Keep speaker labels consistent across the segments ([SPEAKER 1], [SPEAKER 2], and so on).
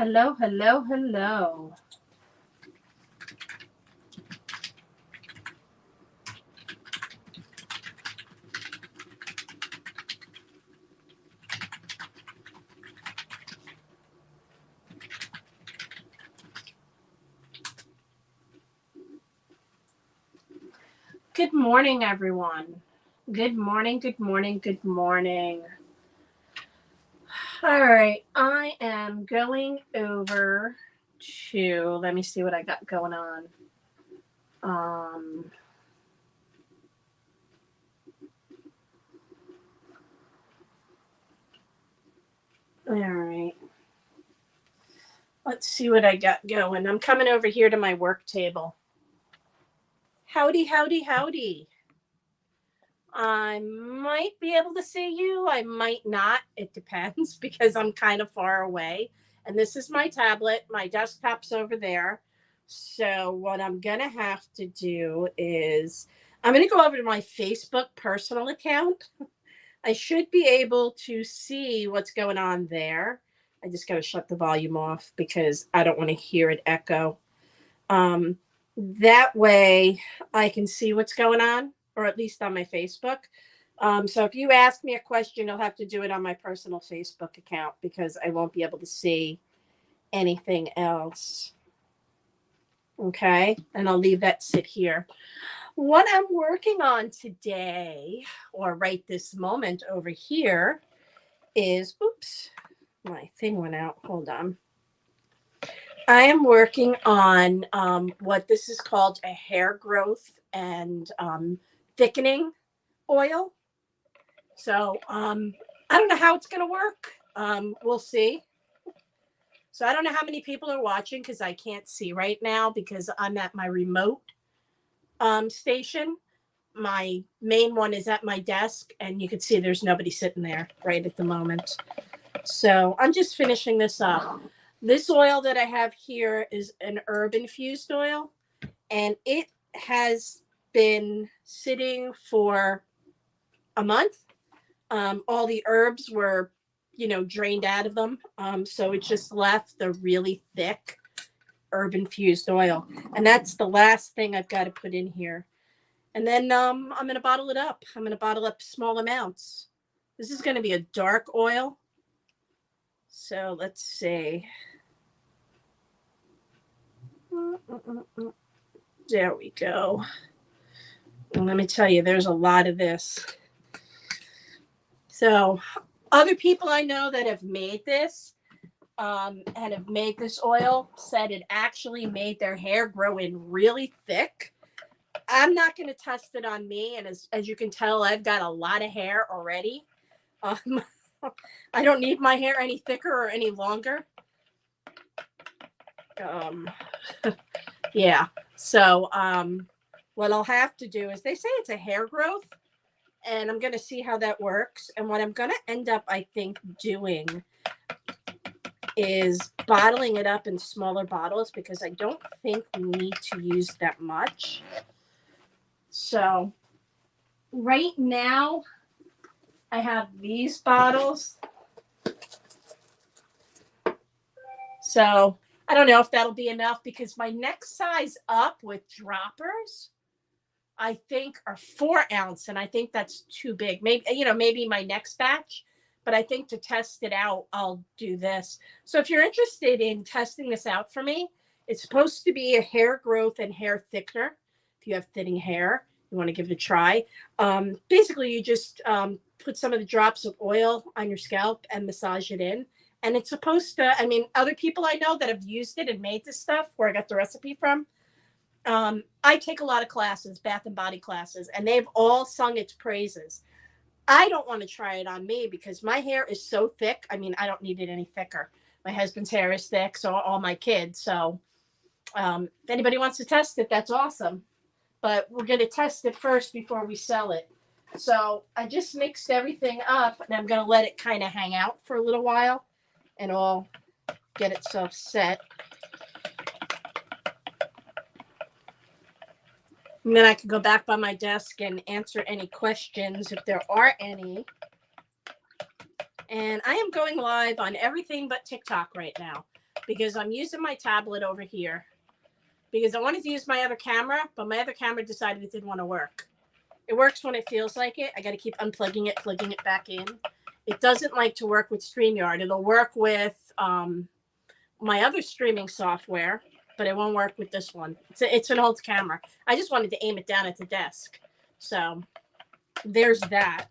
[SPEAKER 1] Hello, hello, hello. Good morning, everyone. Good morning, good morning, good morning. All right, I am going over to, let me see what I got going on. Um, all right, let's see what I got going. I'm coming over here to my work table. Howdy, howdy, howdy. I might be able to see you. I might not. It depends because I'm kind of far away. And this is my tablet. My desktop's over there. So, what I'm going to have to do is I'm going to go over to my Facebook personal account. I should be able to see what's going on there. I just got to shut the volume off because I don't want to hear it echo. Um, that way I can see what's going on, or at least on my Facebook. So if you ask me a question, you'll have to do it on my personal Facebook account because I won't be able to see anything else. Okay. And I'll leave that sit here. What I'm working on today, or right this moment over here, is oops, my thing went out. Hold on. I am working on what this is called a hair growth and thickening oil. So I don't know how it's going to work. We'll see. So I don't know how many people are watching because I can't see right now because I'm at my remote station. My main one is at my desk, and you can see there's nobody sitting there right at the moment. So I'm just finishing this up. This oil that I have here is an herb infused oil, and it has been sitting for a month. All the herbs were, drained out of them. So it just left the really thick herb infused oil. And that's the last thing I've got to put in here. And then I'm going to bottle it up. I'm going to bottle up small amounts. This is going to be a dark oil. So let's see. There we go. And let me tell you, there's a lot of this. So, other people I know that have made this and have made this oil said it actually made their hair grow in really thick. I'm not going to test it on me. And as you can tell, I've got a lot of hair already. I don't need my hair any thicker or any longer. Yeah. So, what I'll have to do is they say it's a hair growth, and I'm going to see how that works. And what I'm going to end up, I think, doing is bottling it up in smaller bottles because I don't think we need to use that much. So, right now, I have these bottles. So, I don't know if that'll be enough because my next size up with droppers, I think, are 4 ounce, and I think that's too big. Maybe my next batch, but I think to test it out, I'll do this. So if you're interested in testing this out for me, it's supposed to be a hair growth and hair thickener. If you have thinning hair, you want to give it a try. Basically, you just put some of the drops of oil on your scalp and massage it in. And it's supposed to, other people I know that have used it and made this stuff where I got the recipe from, I take a lot of classes, bath and body classes, and they've all sung its praises. I don't want to try it on me because my hair is so thick. I don't need it any thicker. My husband's hair is thick, so all my kids. So if anybody wants to test it, that's awesome. But we're going to test it first before we sell it. So I just mixed everything up, and I'm going to let it kind of hang out for a little while and all get itself set. And then I can go back by my desk and answer any questions if there are any. And I am going live on everything but TikTok right now because I'm using my tablet over here because I wanted to use my other camera, but my other camera decided it didn't want to work. It works when it feels like it. I got to keep unplugging it, plugging it back in. It doesn't like to work with StreamYard. It'll work with my other streaming software, but it won't work with this one. It's an old camera. I just wanted to aim it down at the desk. So there's that.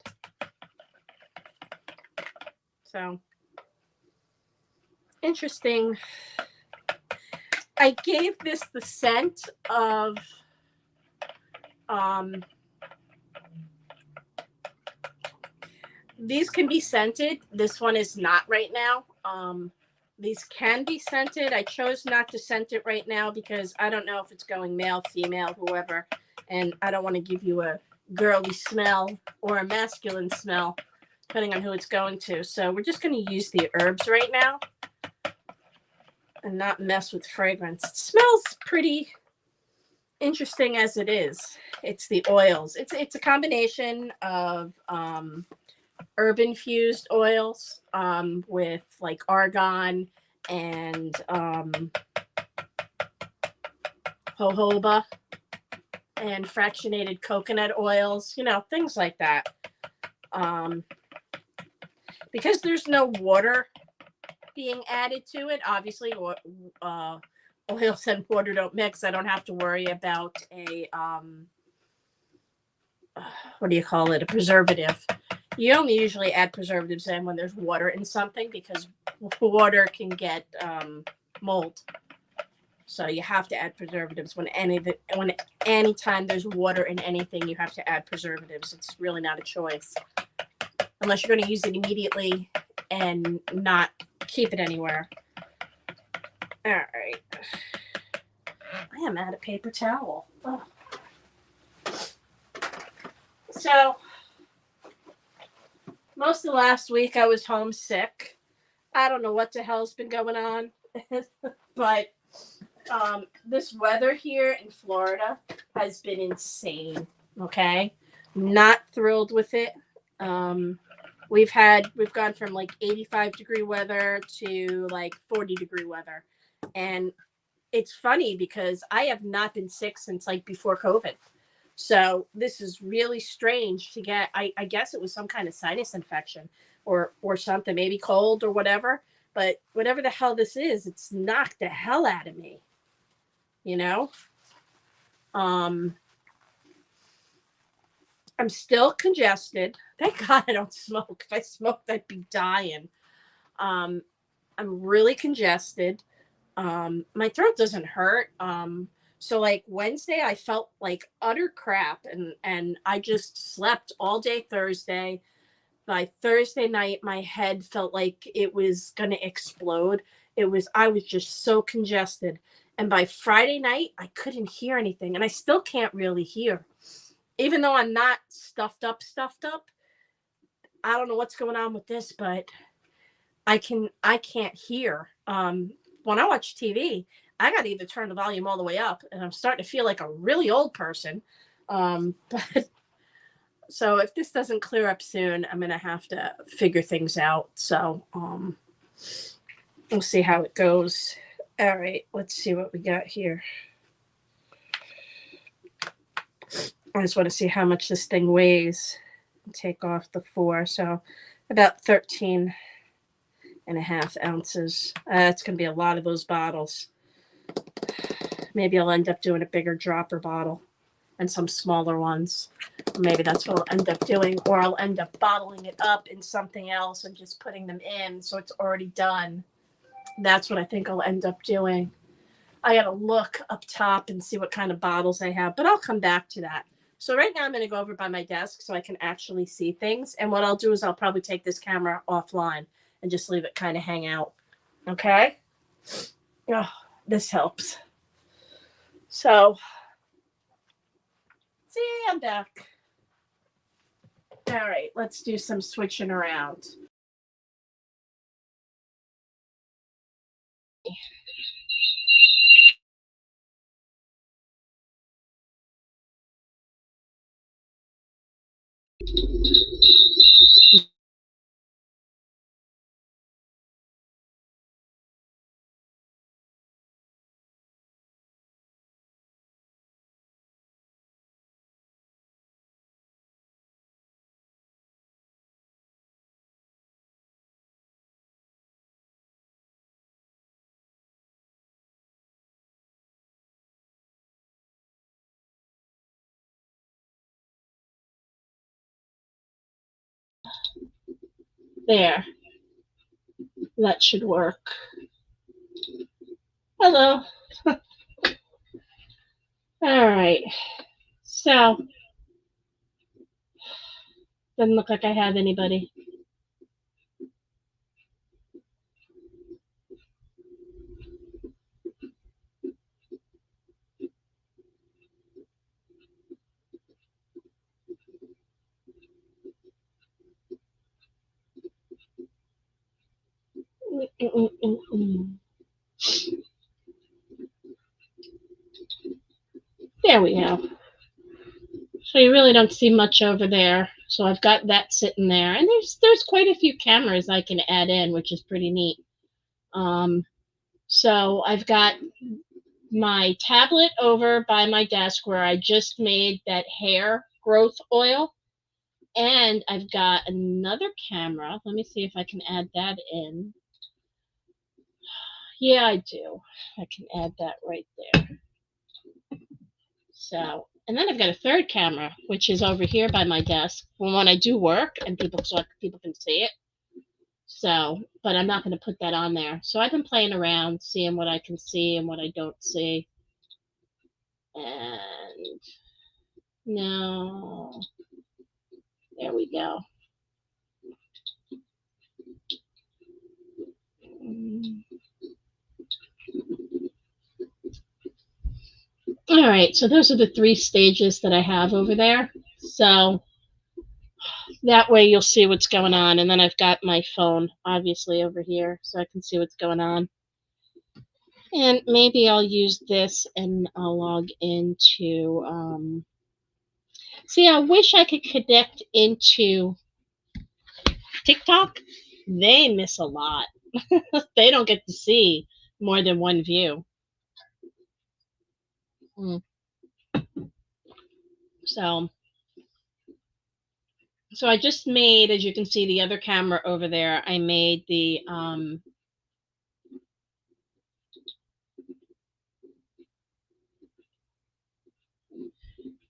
[SPEAKER 1] So interesting. I gave this the scent of these can be scented. This one is not right now. These can be scented. I chose not to scent it right now because I don't know if it's going male, female, whoever. And I don't want to give you a girly smell or a masculine smell, depending on who it's going to. So we're just going to use the herbs right now and not mess with fragrance. It smells pretty interesting as it is. It's the oils. It's a combination of herb infused oils with like argan and jojoba and fractionated coconut oils, things like that. Because there's no water being added to it, obviously, oils and water don't mix. I don't have to worry about a a preservative. You only usually add preservatives in when there's water in something because water can get mold. So you have to add preservatives anytime there's water in anything, you have to add preservatives. It's really not a choice unless you're going to use it immediately and not keep it anywhere. All right. I am out of paper towel. Oh. So most of last week I was homesick. I don't know what the hell's been going on, but this weather here in Florida has been insane. Okay, not thrilled with it. We've gone from like 85-degree weather to like 40-degree weather, and it's funny because I have not been sick since like before COVID. So this is really strange to get. I guess it was some kind of sinus infection or something, maybe cold or whatever. But whatever the hell this is, it's knocked the hell out of me. I'm still congested. Thank God I don't smoke. If I smoked, I'd be dying. I'm really congested. My throat doesn't hurt. So like Wednesday, I felt like utter crap, and I just slept all day Thursday. By Thursday night, my head felt like it was going to explode. I was just so congested. And by Friday night, I couldn't hear anything, and I still can't really hear. Even though I'm not stuffed up. I don't know what's going on with this, but I can't hear. When I watch TV, I got to either turn the volume all the way up, and I'm starting to feel like a really old person. But so if this doesn't clear up soon, I'm going to have to figure things out. So we'll see how it goes. All right, let's see what we got here. I just want to see how much this thing weighs. Take off the 4. So about 13 and a half ounces. It's going to be a lot of those bottles. Maybe I'll end up doing a bigger dropper bottle and some smaller ones. Maybe that's what I'll end up doing, or I'll end up bottling it up in something else and just putting them in so it's already done. That's what I think I'll end up doing. I got to look up top and see what kind of bottles I have, but I'll come back to that. So right now I'm going to go over by my desk so I can actually see things. And what I'll do is I'll probably take this camera offline and just leave it kind of hang out. Okay? Oh, this helps. So, see, I'm back. All right, let's do some switching around. There. That should work. Hello. All right. So, doesn't look like I have anybody. There we go. So you really don't see much over there. So I've got that sitting there, and there's quite a few cameras I can add in, which is pretty neat. So I've got my tablet over by my desk where I just made that hair growth oil, and I've got another camera. Let me see if I can add that in. Yeah, I do. I can add that right there. So, and then I've got a third camera, which is over here by my desk when I do work and people can see it. So, but I'm not going to put that on there. So I've been playing around, seeing what I can see and what I don't see. And no, there we go. All right, so those are the 3 stages that I have over there. So that way you'll see what's going on. And then I've got my phone, obviously, over here, so I can see what's going on. And maybe I'll use this and I'll log into, see, I wish I could connect into TikTok. They miss a lot. They don't get to see more than one view. So I just made, as you can see, the other camera over there, I made the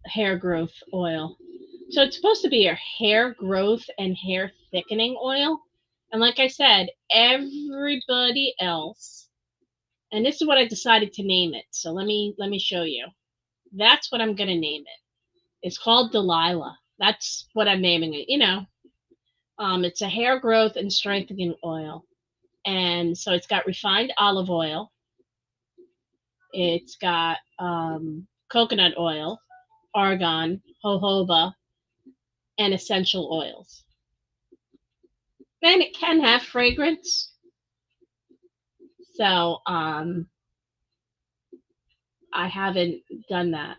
[SPEAKER 1] hair growth oil. So it's supposed to be a hair growth and hair thickening oil. And like I said, everybody else, and this is what I decided to name it. So let me show you. That's what I'm going to name it. It's called Delilah. That's what I'm naming it. It's a hair growth and strengthening oil. And so it's got refined olive oil. It's got coconut oil, argan, jojoba, and essential oils. And it can have fragrance. So I haven't done that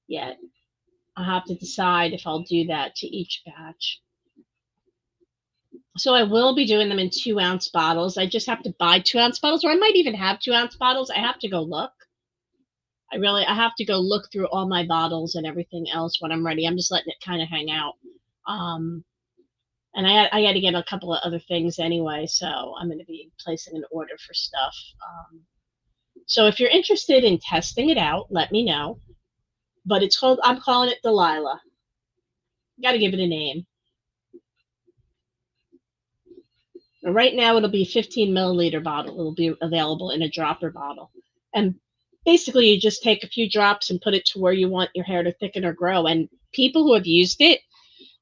[SPEAKER 1] yet. I'll have to decide if I'll do that to each batch. So I will be doing them in 2-ounce bottles. I just have to buy 2-ounce bottles, or I might even have 2-ounce bottles. I have to go look. I have to go look through all my bottles and everything else when I'm ready. I'm just letting it kind of hang out. And I got to get a couple of other things anyway, so I'm going to be placing an order for stuff. So if you're interested in testing it out, let me know. But I'm calling it Delilah. Got to give it a name. Right now, it'll be a 15 milliliter bottle. It'll be available in a dropper bottle. And basically, you just take a few drops and put it to where you want your hair to thicken or grow. And people who have used it,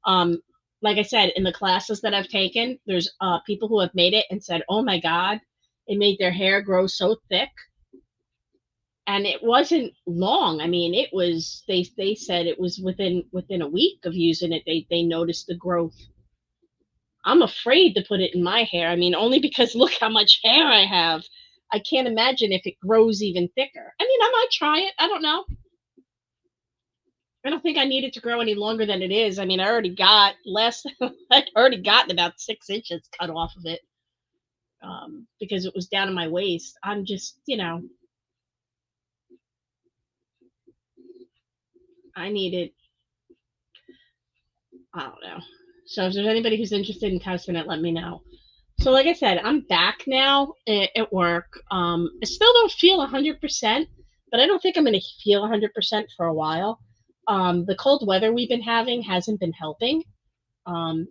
[SPEAKER 1] like I said, in the classes that I've taken, there's people who have made it and said, oh my God, it made their hair grow so thick. And it wasn't long. I mean, it was, they said it was within a week of using it, they noticed the growth. I'm afraid to put it in my hair. I mean, only because look how much hair I have. I can't imagine if it grows even thicker. I mean, I might try it. I don't know. I don't think I need it to grow any longer than it is. I mean, I already got I'd already gotten about 6 inches cut off of it because it was down to my waist. I'm just, I needed, I don't know. So if there's anybody who's interested in testing it, let me know. So like I said, I'm back now at work. I still don't feel 100%, but I don't think I'm going to feel 100% for a while. The cold weather we've been having hasn't been helping.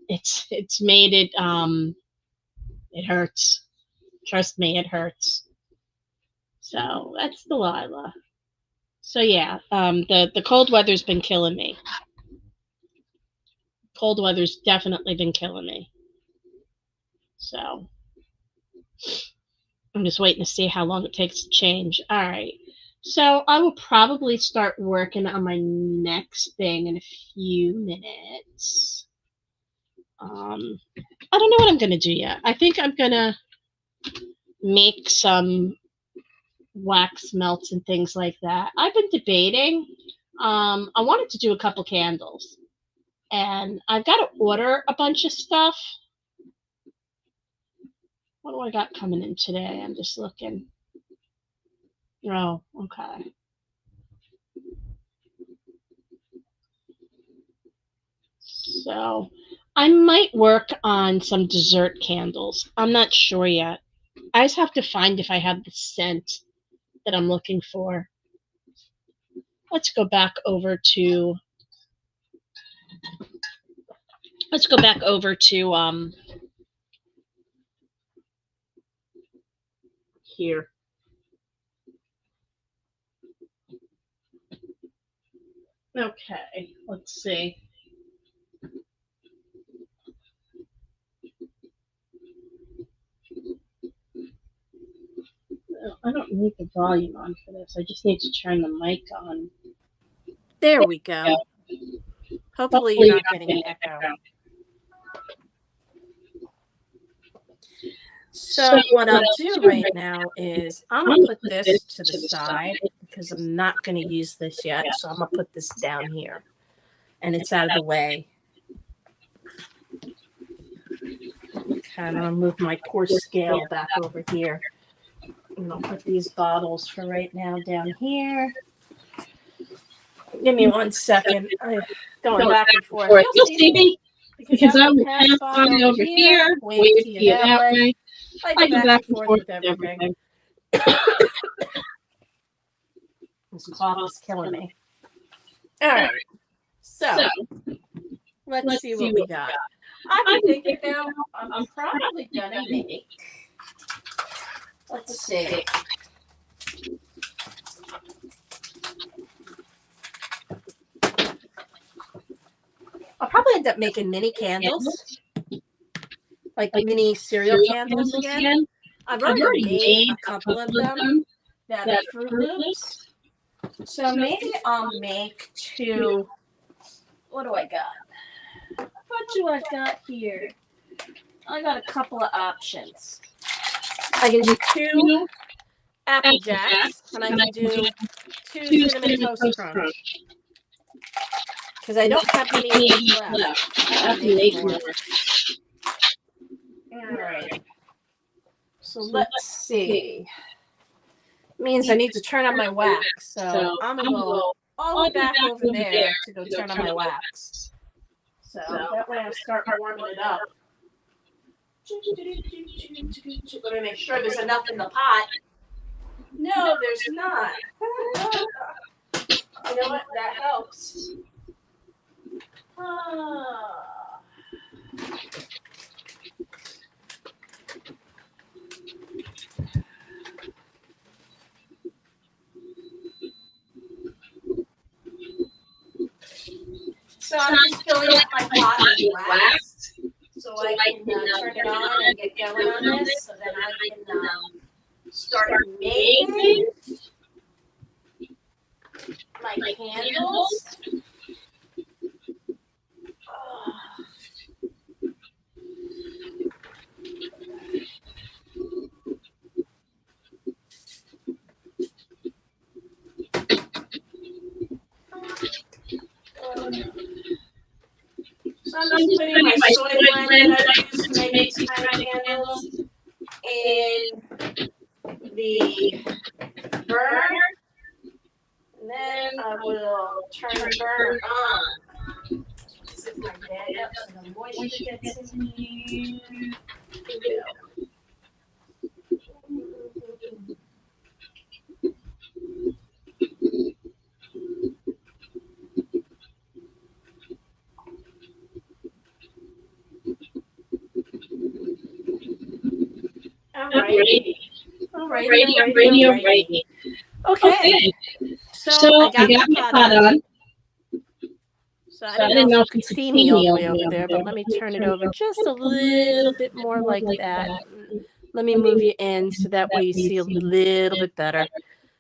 [SPEAKER 1] It's made it it hurts. Trust me, it hurts. So that's Delilah. So yeah, the cold weather's been killing me. Cold weather's definitely been killing me. So I'm just waiting to see how long it takes to change. All right. So I will probably start working on my next thing in a few minutes. I don't know what I'm gonna do yet. I think I'm gonna make some wax melts and things like that. I've been debating. I wanted to do a couple candles, and I've got to order a bunch of stuff. What do I got coming in today? I'm just looking. Oh, okay. So I might work on some dessert candles. I'm not sure yet. I just have to find if I have the scent that I'm looking for. Let's go back over to here. Okay, let's see. I don't need the volume on for this. I just need to turn the mic on. There we go. Hopefully you're not getting an echo. So what I'll do right now is I'm going to put this to the side because I'm not going to use this yet. So I'm going to put this down here and it's out of the way. Okay, I'm going to move my pour scale back over here. I'm going to put these bottles for right now down here. Give me 1 second. I'm going back and forth. You'll see me because I will pass by over here, wave to you that way. I go back and forth with everything. This cough is killing me. All right. So let's see what we got. I'm thinking now I'm probably going to make, let's see. I'll probably end up making mini candles, like mini cereal candles again. I've already made a couple of them that are Fruit Loops. So maybe I'll make 2. What do I got? What do I got here? I got a couple of options. I can do 2 Apple Jacks, and I can do 2 Cinnamon Toast Crunch. Because I don't have any of these left. I have to make more. All right. So let's see. Means I need to turn on my wax. So I'm going to go all the way back over there to go turn on my wax. So that way I'll start warming it up. Let me make sure there's enough in the pot. No, there's not. You know what? That helps. So I'm just filling up my pot with wax so I can turn it on and get going on this so then I can start making my candles. So I'm just putting my soy blend that I use to make these kind of candles in the burner. And then I will turn the burner on. Zip my bag up so the moisture gets in here. Here we go. righty. Okay. So I got my pot on. So I don't know if you can see me all the way over there, but let me turn it over just a little bit more like that. Let me move you in so that way you see a little bit better.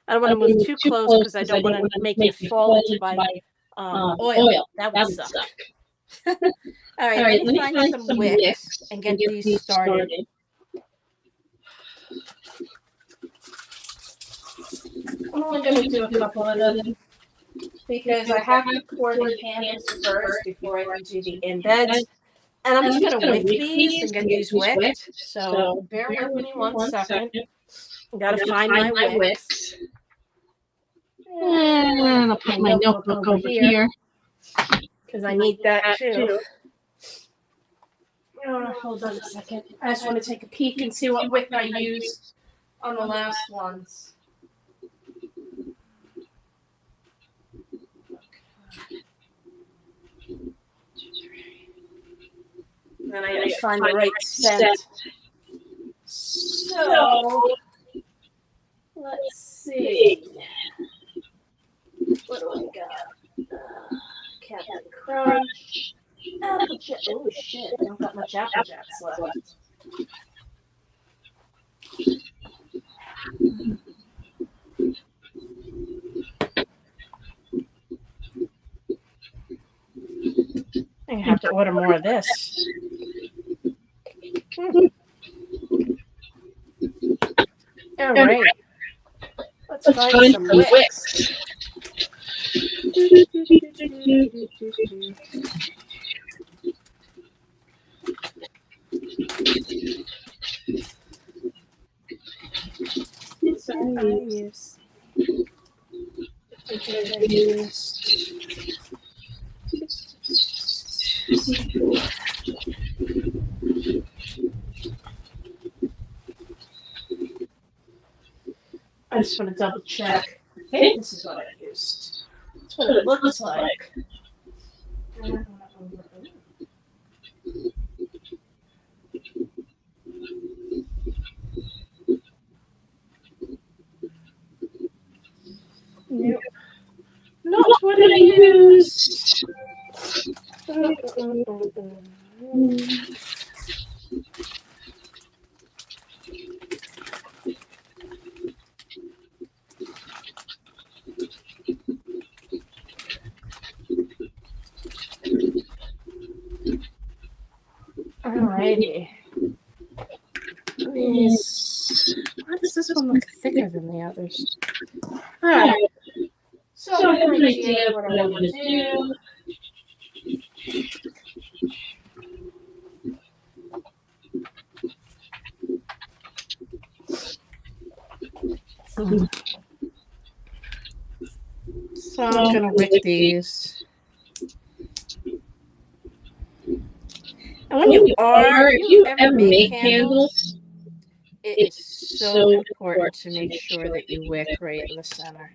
[SPEAKER 1] I don't want to move too close because I don't want to make you fall into my oil. That would suck. All right, let me find some wicks and get these started. I'm only going to do a couple of them because I have to pour the candles first before I can do the embeds. And I'm just going to wick these and get these wicked. So bear with me 1 second. I got to find my wicks. And I'll put my notebook over here because I need that too. Hold on a second. I just want to take a peek and see what wick I used on the last ones. And then I gotta find the right scent. So let's see. What do I got? Captain Crunch. Applejack. Oh shit! I don't got much Apple Jacks left. I have to order more of this. All right. Let's find some wicks. I just want to double check. Hey, this is what I used. That's what it looks like. Nope. Not what I used. Alrighty. Why does this one look thicker than the others? Alright. So I have an idea of what I want to do. So I'm going to wick these. And when you ever make candles, it is so important to make sure that you wick right in the center.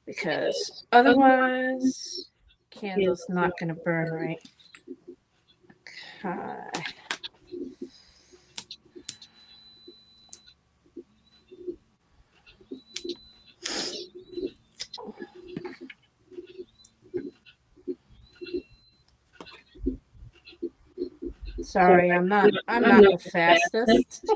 [SPEAKER 1] Because otherwise, candle's not going to burn right. Okay. Sorry, I'm not the fastest.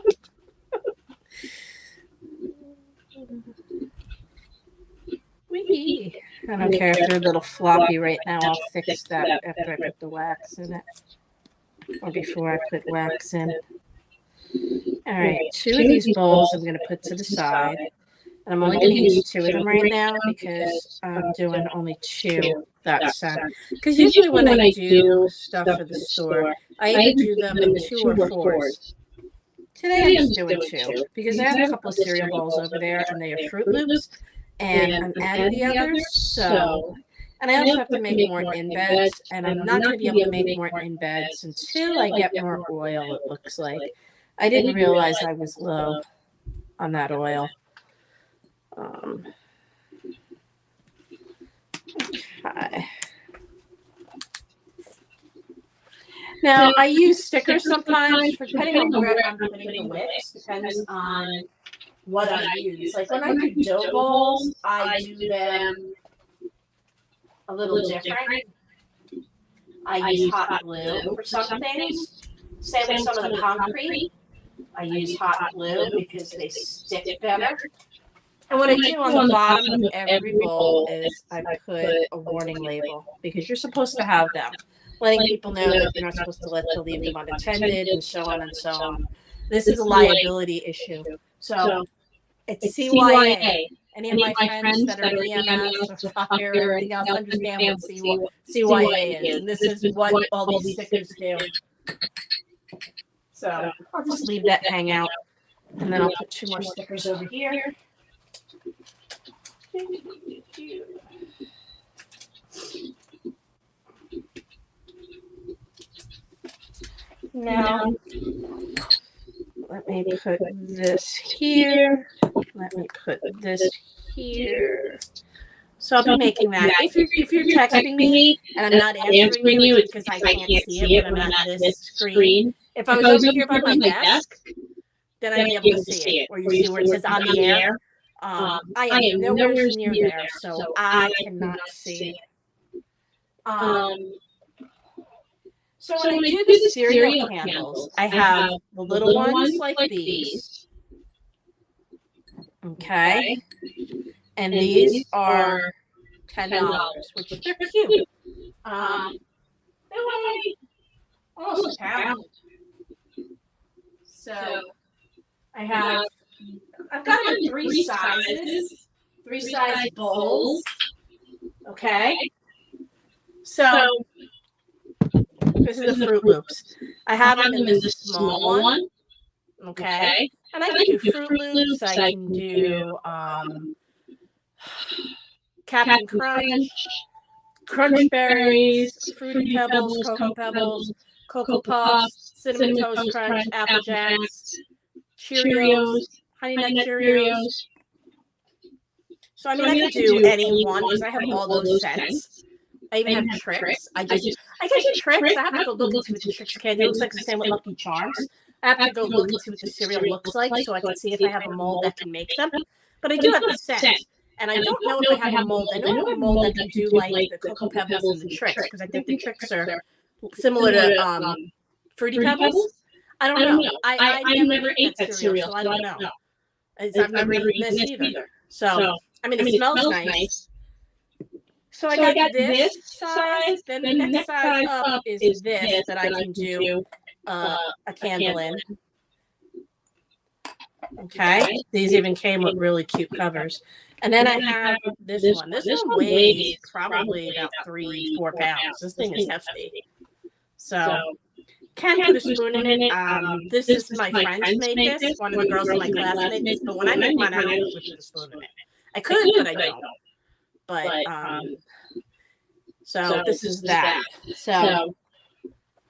[SPEAKER 1] I don't care if they're a little floppy right now. I'll fix that after I put the wax in it. Or before I put wax in. All right, 2 of these bowls I'm going to put to the side. And I'm only going to use 2 of them right now because I'm doing only 2 that side. Because usually when I do stuff for the store, I either do them in 2 or 4s. Today I'm just doing 2 because I have a couple of cereal bowls over there and they are Fruit Loops. And I'm adding the others, so, and I also have to make more embeds, and I'm not going to be able to make more embeds until I get more oil, it looks like. I didn't realize I was low on that oil. Okay. Now, I use stickers sometimes, depending on where I'm putting the wicks, depends on what I use. Like when I do dough balls, I do them a little different. I use hot glue for some things. Same with some of the concrete. I use hot glue because they stick better. And what I do on the bottom of every bowl is I put a warning label because you're supposed to have them, letting people know that you're not supposed to leave them unattended and so on and so on. This is a liability issue. So it's CYA. Any of my friends that are EMS or fire or anything else understand what CYA is. And this is what all these stickers do. So I'll just leave that hang out. And then I'll put 2 more stickers over here. Now, let me put this here. Let me put this here. So I'll be making that. If you're texting me and I'm not answering you, it's because I can't see it when I'm at this screen. If I was over here by my desk, then I'd be able to see it. Or you see where it says on the air. I am nowhere near there, so I cannot see it. So when I do the cereal candles, I have the little ones like these. Okay. And these are $10, which they're cute. They weigh almost a pound. So I've got them in 3 sizes, 3 size bowls. Okay. So this is the Fruit Loops. I have them in this small one. Okay. And I can do Fruit Loops. I can do Captain Crunch, Crunch Berries, Fruity Pebbles, Cocoa Pebbles, Cocoa Puffs, Cinnamon Toast Crunch, Apple Jacks, Cheerios, Honey Nut Cheerios. So I mean, I can do any one because I have all those scents. I even have Tricks. I get Tricks. I have to go look and see what the Tricks candy looks like. The same with Lucky Charms. I have to go look and see what the cereal looks like so I can see if I have a mold that can make them. But I do have the scent. And I don't know if I have a mold. I know I have a mold that can do like the Cocoa Pebbles and the Tricks because I think the Tricks are similar to Fruity Pebbles. I don't know. I never ate that cereal, so I don't know. I've never eaten this either. So, I mean, it smells nice. So I got this size. Then the next size up is this that I can do a candle in. Okay. These even came with really cute covers. And then I have this one. This one weighs probably about 3-4 pounds. This thing is hefty. So can put a spoon in it. This is my friends make this. One of the girls in my class make this. But when I make mine, I don't usually put a spoon in it. I could, but I don't. But so this is that. So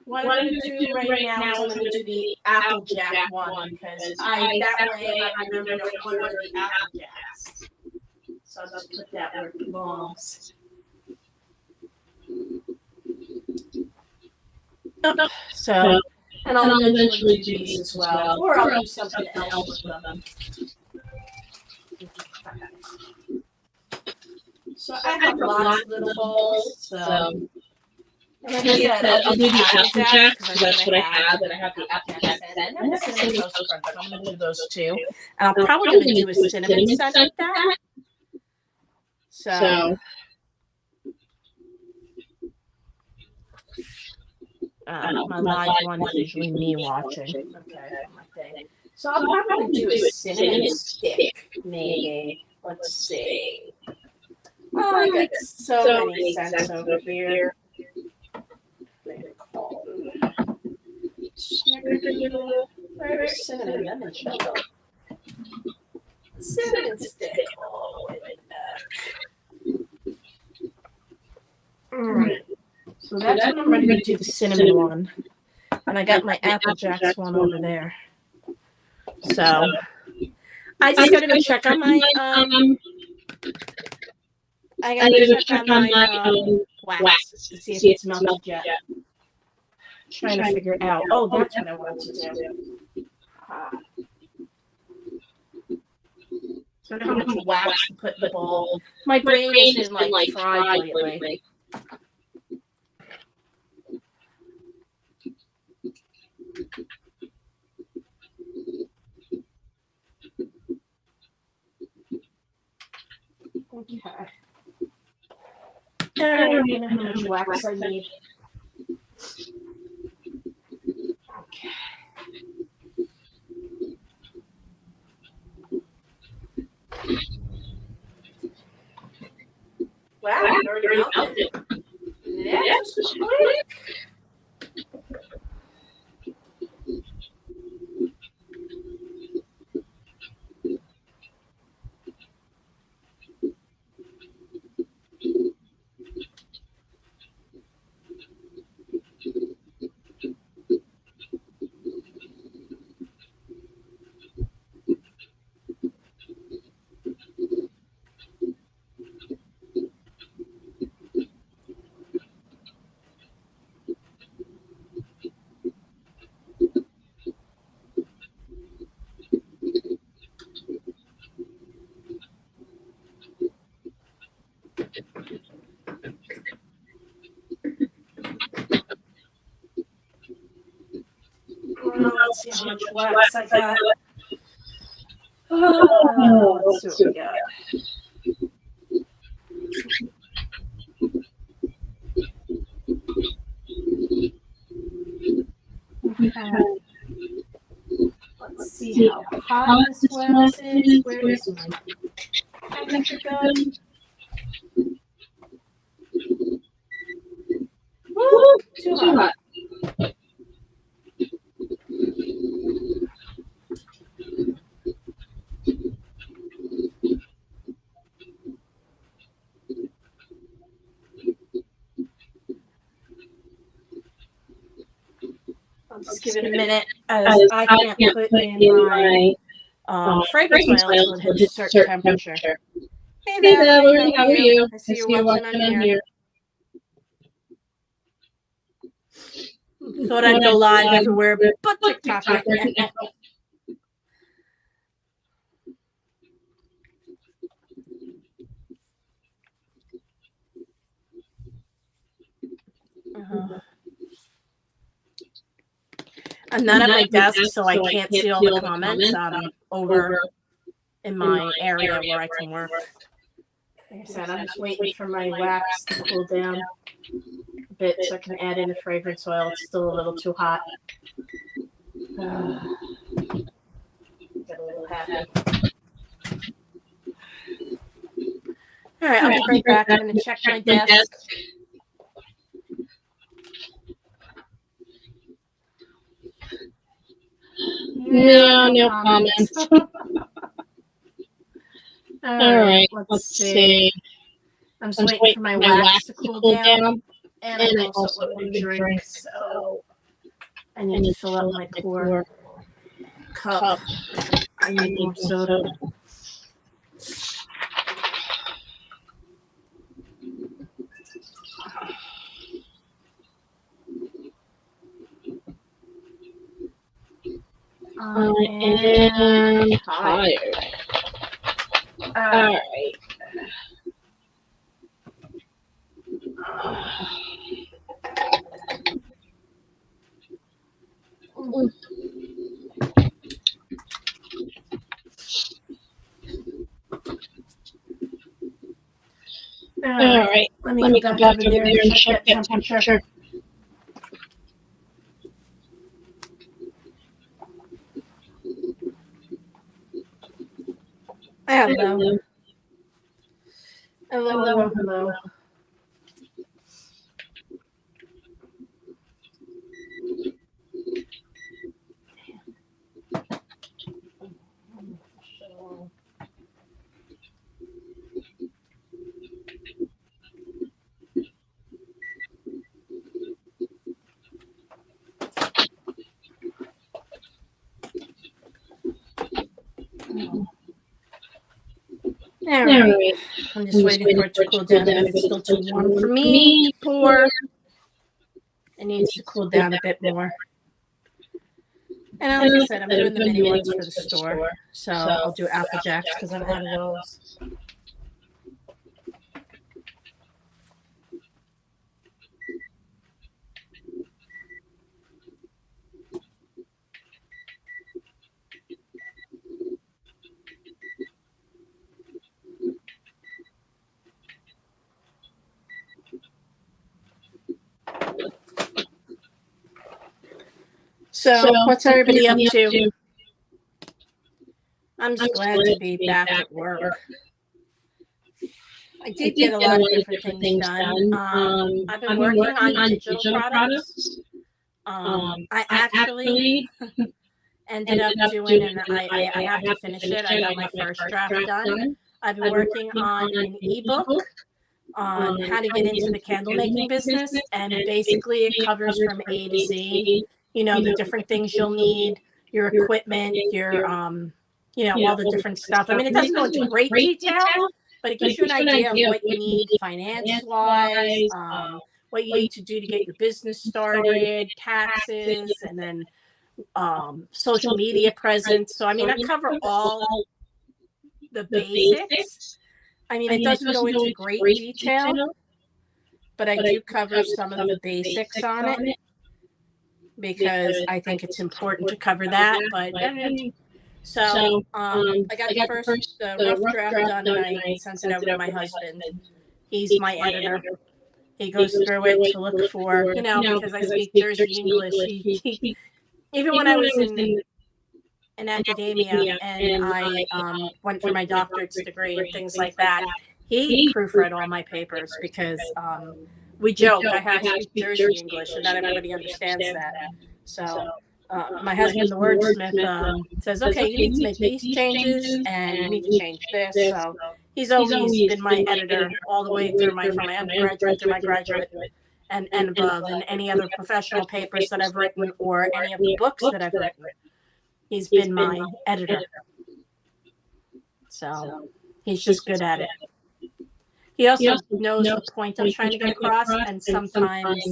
[SPEAKER 1] what I'm going to do right now is I'm going to do the Applejack one because that way I remember to order the Applejacks. So I'll just put that where it belongs. So, and I'll eventually do these as well, or I'll do something else with them. So I have lots of little bowls. So, and like I said, I'll do the Applejack because that's what I have, and I have the Applejack scent. And the Cinnamon Toast Crunch. I'm going to do those too. And I'm probably going to do a cinnamon scent with that. So my live one is usually me watching. Okay. So I'll probably do a cinnamon stick, maybe. Let's see. Oh, I got so many scents over here. Where's cinnamon? Lemon sugar. Cinnamon stick. Oh, wait a minute. Alright. So that's when I'm ready to do the cinnamon one. And I got my Applejacks one over there. So I just gotta go check on my I gotta go check on my wax to see if it's melted yet. Trying to figure it out. Oh, that's what I wanted to do. I don't know how much wax to put in the bowl. My brain has been like fried lately. Okay. I don't know how much wax I need. Okay. Wow, it already melted. That was quick. Well, let's see how much wax I got. Oh, let's see what we got. Okay. Let's see how hot this wax is. Where is my temperature gun? Woo! Too hot. I'll just give it a minute, as I can't put in my fragrance oil until it hits a certain temperature. Hey there, Valerie, how are you? I see you're watching on here. Thought I'd go live everywhere but TikTok right now. I'm not at my desk, so I can't see all the comments. Over in my area where I can work. Like I said, I'm just waiting for my wax to cool down a bit so I can add in the fragrance oil. It's still a little too hot. Get a little happy. All right, I'll be right back. I'm going to check my desk. No comments. All right, let's see. I'm just waiting for my wax to cool down. And I also want to drink, so I need to fill up my pour cup. I need more soda. I am tired. All right. All right. Let me go back over there and check that temperature. Hello. Hello. All right. I'm just waiting for it to cool down. It's still too warm for me to pour. It needs to cool down a bit more. And like I said, I'm doing the mini ones for the store. So I'll do Apple Jacks because I'm out of those. So what's everybody up to? I'm just glad to be back at work. I did get a lot of different things done. I've been working on digital products. I actually ended up doing, and I have to finish it. I got my first draft done. I've been working on an ebook on how to get into the candle making business, and basically it covers from A to Z. You know, the different things you'll need, your equipment, your all the different stuff. I mean, it doesn't go into great detail, but it gives you an idea of what you need finance-wise, what you need to do to get your business started, taxes, and then social media presence. So, I mean, I cover all the basics. I mean, it doesn't go into great detail, but I do cover some of the basics on it because I think it's important to cover that. But so I got the rough draft done, and I sent it over to my husband. He's my editor. He goes through it to look for, because I speak Jersey English. He even when I was in academia and I went for my doctorate's degree and things like that, he proofread all my papers because we joke I have to speak Jersey English and not everybody understands that. So my husband, the wordsmith, says, okay, you need to make these changes and you need to change this. So he's always been my editor all the way through from my undergraduate through my graduate and above, and any other professional papers that I've written or any of the books that I've written. He's been my editor. So he's just good at it. He also knows the point I'm trying to get across, and sometimes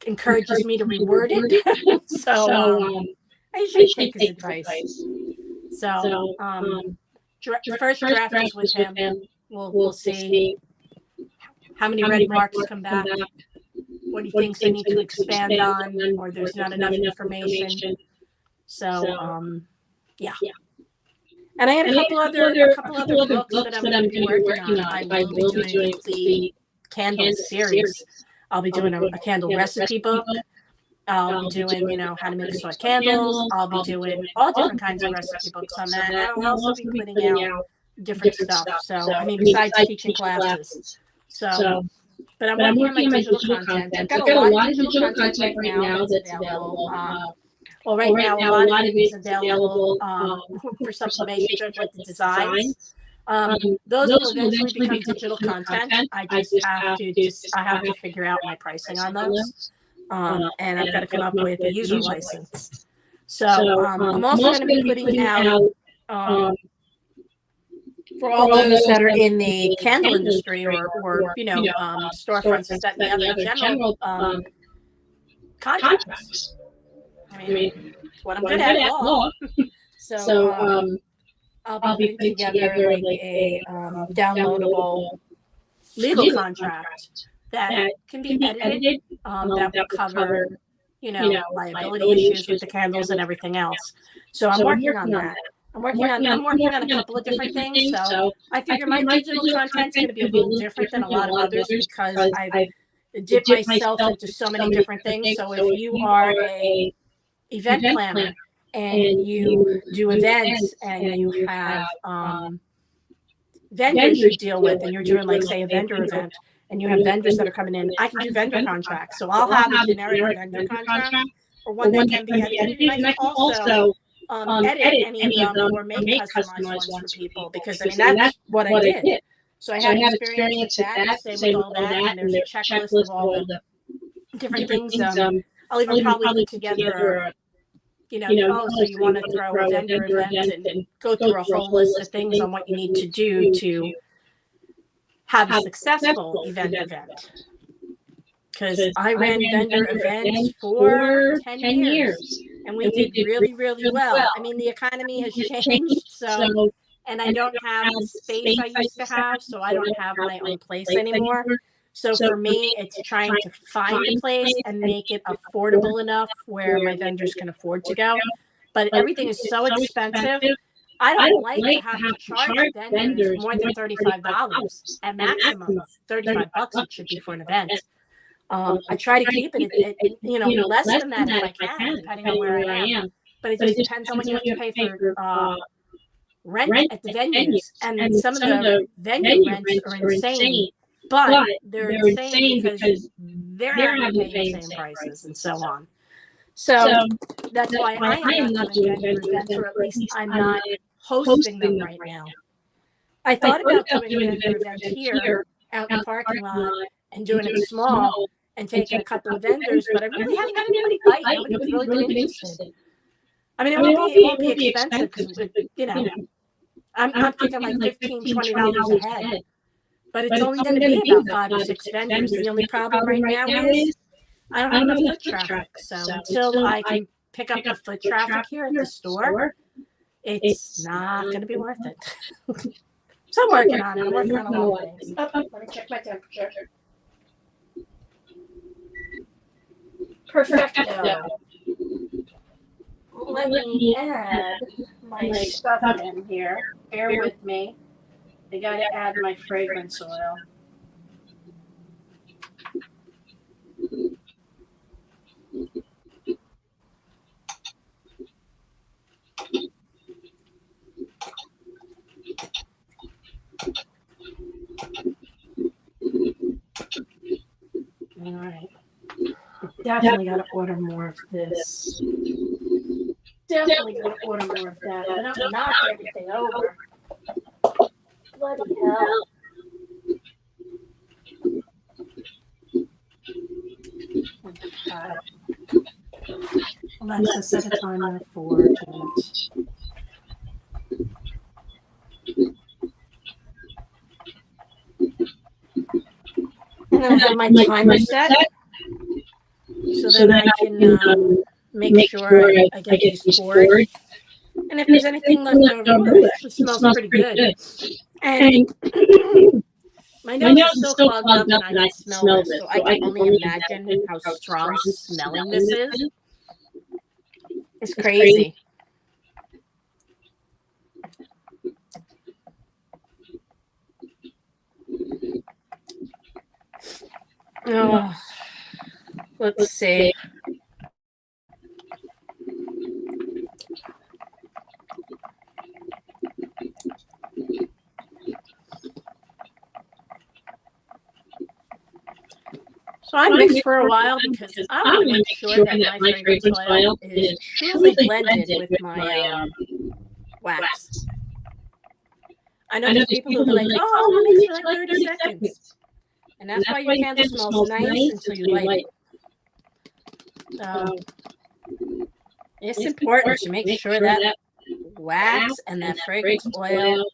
[SPEAKER 1] encourages me to reword it. So I usually take his advice. So first draft is with him. We'll see how many red marks come back, what he thinks I need to expand on, or there's not enough information. So yeah. And I had a couple other books that I'm going to be working on. I will be doing the candle series. I'll be doing a candle recipe book. I'll be doing, how to make soy candles. I'll be doing all different kinds of recipe books on that. And I'll also be putting out different stuff. So, I mean, besides teaching classes. So, but I'm working on my digital content. I've got a lot of digital content right now that's available. Well, right now, a lot of it is available for sublimation, like the designs. Those will eventually become digital content. I just have to figure out my pricing on those. And I've got to come up with a user license. So I'm also going to be putting out for all those that are in the candle industry or storefronts and that and the other general contracts. I mean, it's what I'm good at, law. So I'll be putting together like a downloadable legal contract that can be edited, that will cover, liability issues with the candles and everything else. So I'm working on that. I'm working on a couple of different things. So I figure my digital content's going to be a little different than a lot of others because I've dipped myself into so many different things. So if you are a event planner and you do events and you have vendors you deal with, and you're doing, like, say, a vendor event, and you have vendors that are coming in, I can do vendor contracts. So I'll have a generic vendor contract or one that can be edited, and I can also edit any of them or make customized ones for people, because I mean that's what I did. So I have experience with that, same with all that, and there's a checklist of all the different things. I'll even probably put together so you want to throw a vendor event and go through a whole list of things on what you need to do to have a successful event. because I ran vendor events for 10 years and we did really, really well. I mean, the economy has changed, so, and I don't have the space I used to have, so I don't have my own place anymore. So for me, it's trying to find a place and make it affordable enough where my vendors can afford to go. But everything is so expensive. I don't like to have to charge vendors more than $35 at maximum. $35 it should be for an event. I try to keep it at less than that if I can, depending on where I am. But it just depends on what you have to pay for rent at the venues. And some of the venue rents are insane. But they're insane because they're having to pay insane prices and so on. So that's why I am not doing vendor events, or at least I'm not hosting them right now. I thought about doing a vendor event here out in the parking lot and doing it small and taking a couple of vendors, but I really haven't had anybody bite. Nobody was really been interested. I mean, it won't be expensive because, I'm thinking like $15, $20 a head. But it's only going to be about 5 or 6 vendors. The only problem right now is I don't have enough foot traffic. So until I can pick up the foot traffic here at the store, it's not going to be worth it. So I'm working on it. I'm working on a lot of things. Let me check my temperature. Perfecto. Let me add my stuff in here. Bear with me. I got to add my fragrance oil. All right. Definitely got to order more of this. Definitely got to order more of that. But I'm knock everything over. Bloody hell. Alexa, set a timer for 2 minutes. I'm going to have my timer set so that I can make sure I get these poured. And if there's anything left over, it smells pretty good. And my nose is still clogged up and I can smell this, so I can only imagine how strong smelling this is. It's crazy. Oh, let's see. So I mixed for a while because I want to make sure that my fragrance oil is truly blended with my wax. I know there's people who are like, oh, I'm going to mix for like 30 seconds. And that's why your candle smells nice until you light it. So it's important to make sure that wax and that fragrance oil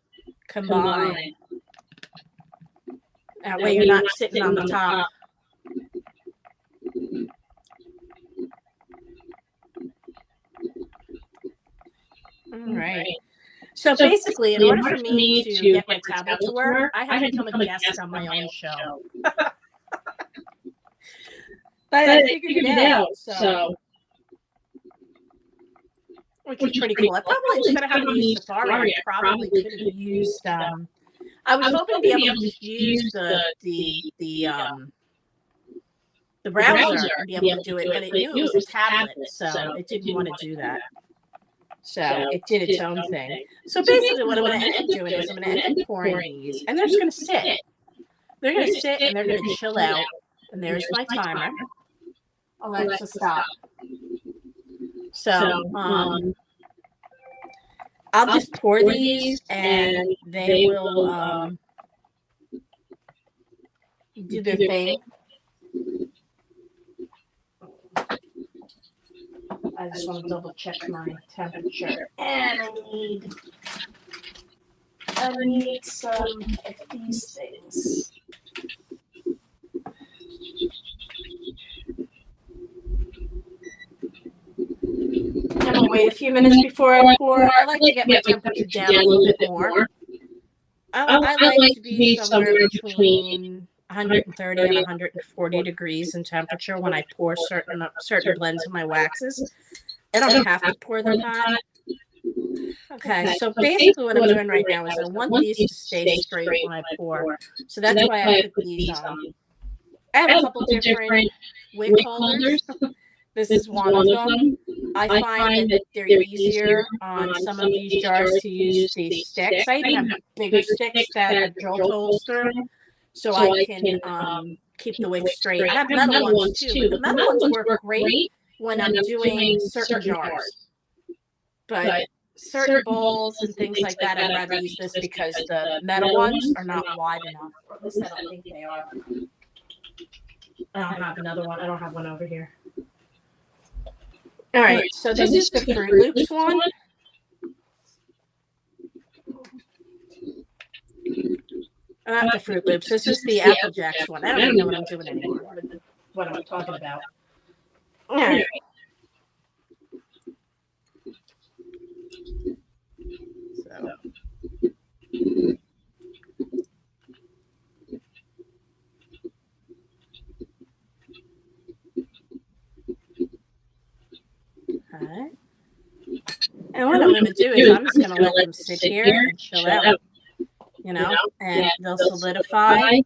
[SPEAKER 1] combine. That way you're not sitting on the top. All right. So basically, in order for me to get my tablet to work, I had to become a guest on my own show. But I figured it out, so which is pretty cool. I probably, instead of having to use Safari, I probably could have used. I was hoping to be able to just use the browser and be able to do it, but it knew it was a tablet, so it didn't want to do that. So it did its own thing. So basically what I'm going to end up doing is I'm going to end up pouring these, and they're just going to sit. They're going to sit and they're going to chill out. And there's my timer. Alexa, stop. So I'll just pour these and they will do their thing. I just want to double check my temperature. And I need some of these things. wait a few minutes before I pour. I like to get my temperature down a little bit more. I like to be somewhere between 130 and 140 degrees in temperature when I pour certain blends of my waxes. I don't have to pour them hot. Okay, so basically what I'm doing right now is I want these to stay straight when I pour. So that's why I put these on. I have a couple different wick holders. This is one of them. I find that they're easier on some of these jars to use these sticks. I even have bigger sticks that are drilled holes through, so I can keep the wick straight. I have metal ones too, but the metal ones work great when I'm doing certain jars. But certain bowls and things like that, I'd rather use this because the metal ones are not wide enough. Or at least I don't think they are. I don't have another one. I don't have one over here. All right, so this is the Fruit Loops one. Not the Fruit Loops. This is the Apple Jacks one. I don't even know what I'm doing anymore. What am I talking about? All right. So. Okay. And what I'm going to do is I'm just going to let them sit here and chill out, you know, and they'll solidify.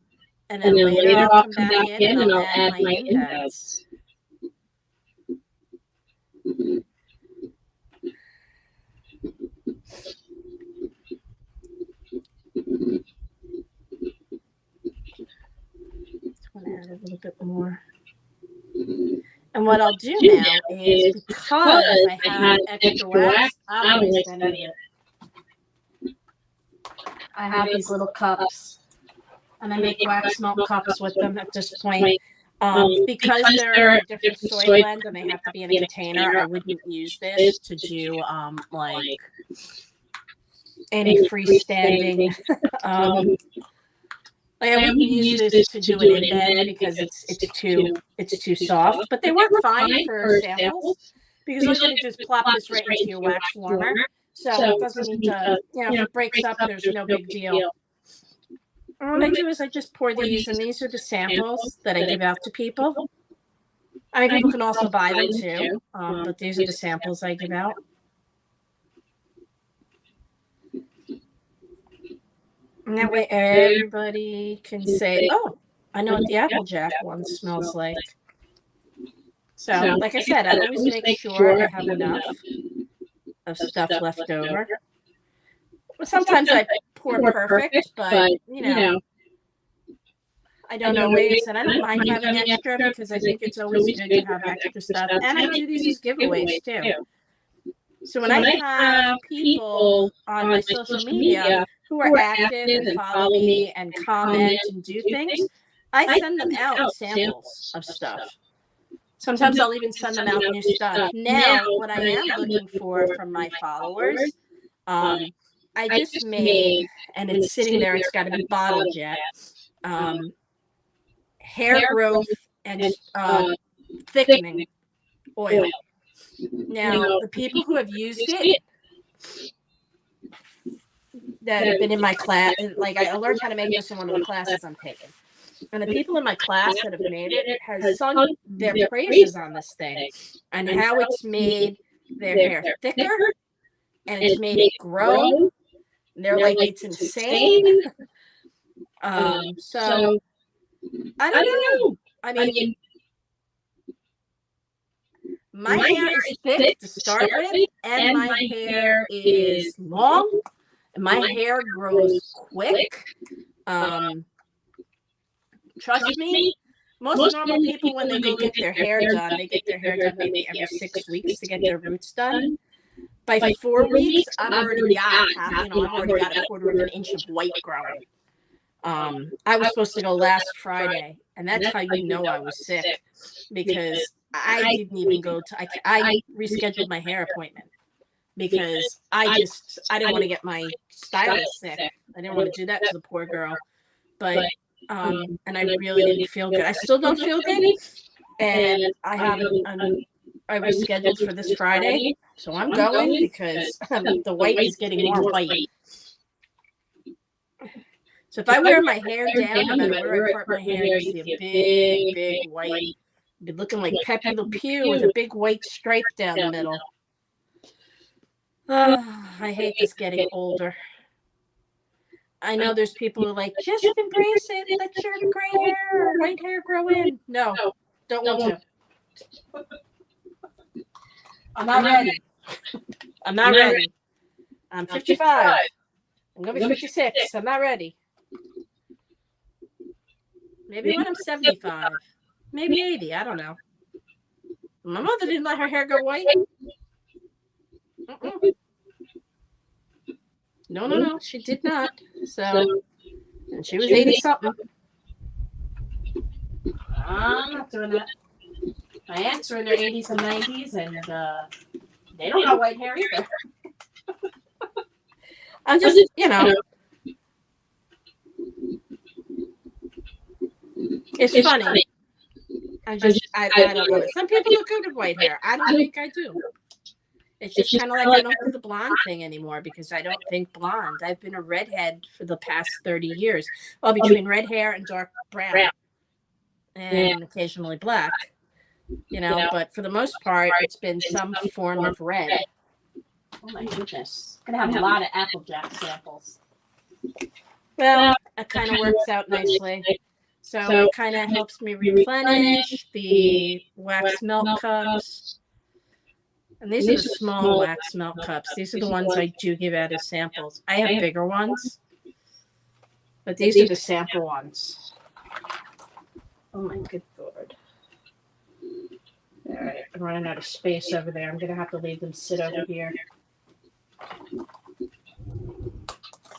[SPEAKER 1] And then later I'll come back in and I'll add my indents. Just want to add a little bit more. And what I'll do now is, because I have extra wax, I'm going to send it. I have these little cups, and I make wax melt cups with them at this point. Because they're a different soy blend and they have to be in a container, I wouldn't use this to do like any freestanding. I wouldn't use this to do an indent because it's too soft. But they work fine for samples because all you need to do is plop this right into your wax warmer. So it doesn't need to, if it breaks up, there's no big deal. And what I do is I just pour these, and these are the samples that I give out to people. I mean, people can also buy them too, but these are the samples I give out. And that way everybody can say, oh, I know what the Applejack one smells like. So, like I said, I always make sure I have enough of stuff left over. Sometimes I pour perfect, but, I don't always, and I don't mind having extra because I think it's always good to have extra stuff. And I do these as giveaways too. So when I have people on my social media who are active and follow me and comment and do things, I send them out samples of stuff. Sometimes I'll even send them out new stuff. Now, what I am looking for from my followers, I just made, and it's sitting there, it's got to be bottled yet, hair growth and thickening oil. Now, the people who have used it, that have been in my class, like I learned how to make this in one of the classes I'm taking. And the people in my class that have made it has sung their praises on this thing and how it's made their hair thicker and it's made it grow. They're like, it's insane. So I don't know. I mean, my hair is thick to start with, and my hair is long, and my hair grows quick. Trust me, most normal people, when they go get their hair done, they get their hair done maybe every 6 weeks to get their roots done. By 4 weeks, I've already got a quarter of an inch of white growing. I was supposed to go last Friday, and that's how you know I was sick, because I didn't even go to, I rescheduled my hair appointment because I didn't want to get my stylist sick. I didn't want to do that to the poor girl. But, and I really didn't feel good. I still don't feel good. And I have I was scheduled for this Friday, so I'm going because the white is getting more white. So if I wear my hair down, no matter where I part my hair, you see a big, big white. Be looking like Pepe Le Pew with a big white stripe down the middle. Oh, I hate this getting older. I know there's people who are like, just embrace it. Let your gray hair or white hair grow in. No, don't want to. I'm not ready. I'm not ready. I'm 55. I'm going to be 56. I'm not ready. Maybe when I'm 75. Maybe 80. I don't know. My mother didn't let her hair go white. No. She did not. So, and she was 80-something. I'm not doing that. My aunts are in their 80s and 90s, and they don't have white hair either. I'm just, it's funny. I don't know. Some people look good with white hair. I don't think I do. It's just kind of like I don't do the blonde thing anymore because I don't think blonde. I've been a redhead for the past 30 years. Well, between red hair and dark brown and occasionally black, but for the most part, it's been some form of red. Oh my goodness. I'm going to have a lot of Applejack samples. Well, it kind of works out nicely. So it kind of helps me replenish the wax milk cups. And these are the small wax milk cups. These are the ones I do give out as samples. I have bigger ones, but these are the sample ones. Oh my good Lord. All right, I'm running out of space over there. I'm going to have to leave them sit over here.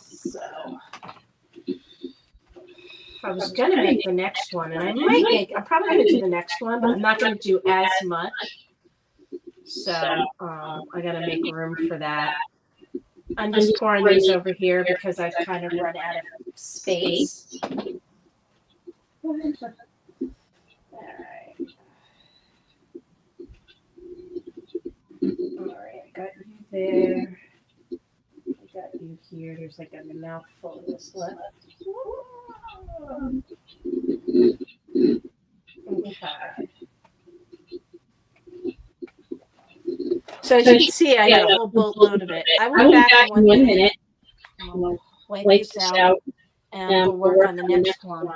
[SPEAKER 1] So I was going to make the next one, and I'm probably going to do the next one, but I'm not going to do as much. So I got to make room for that. I'm just pouring these over here because I've kind of run out of space. All right, I got you there. I got you here. There's like a mouthful of this left. Okay. So as you can see, I got a whole boatload of it. I will be back in 1 minute. I'll wipe this out and we'll work on the next one.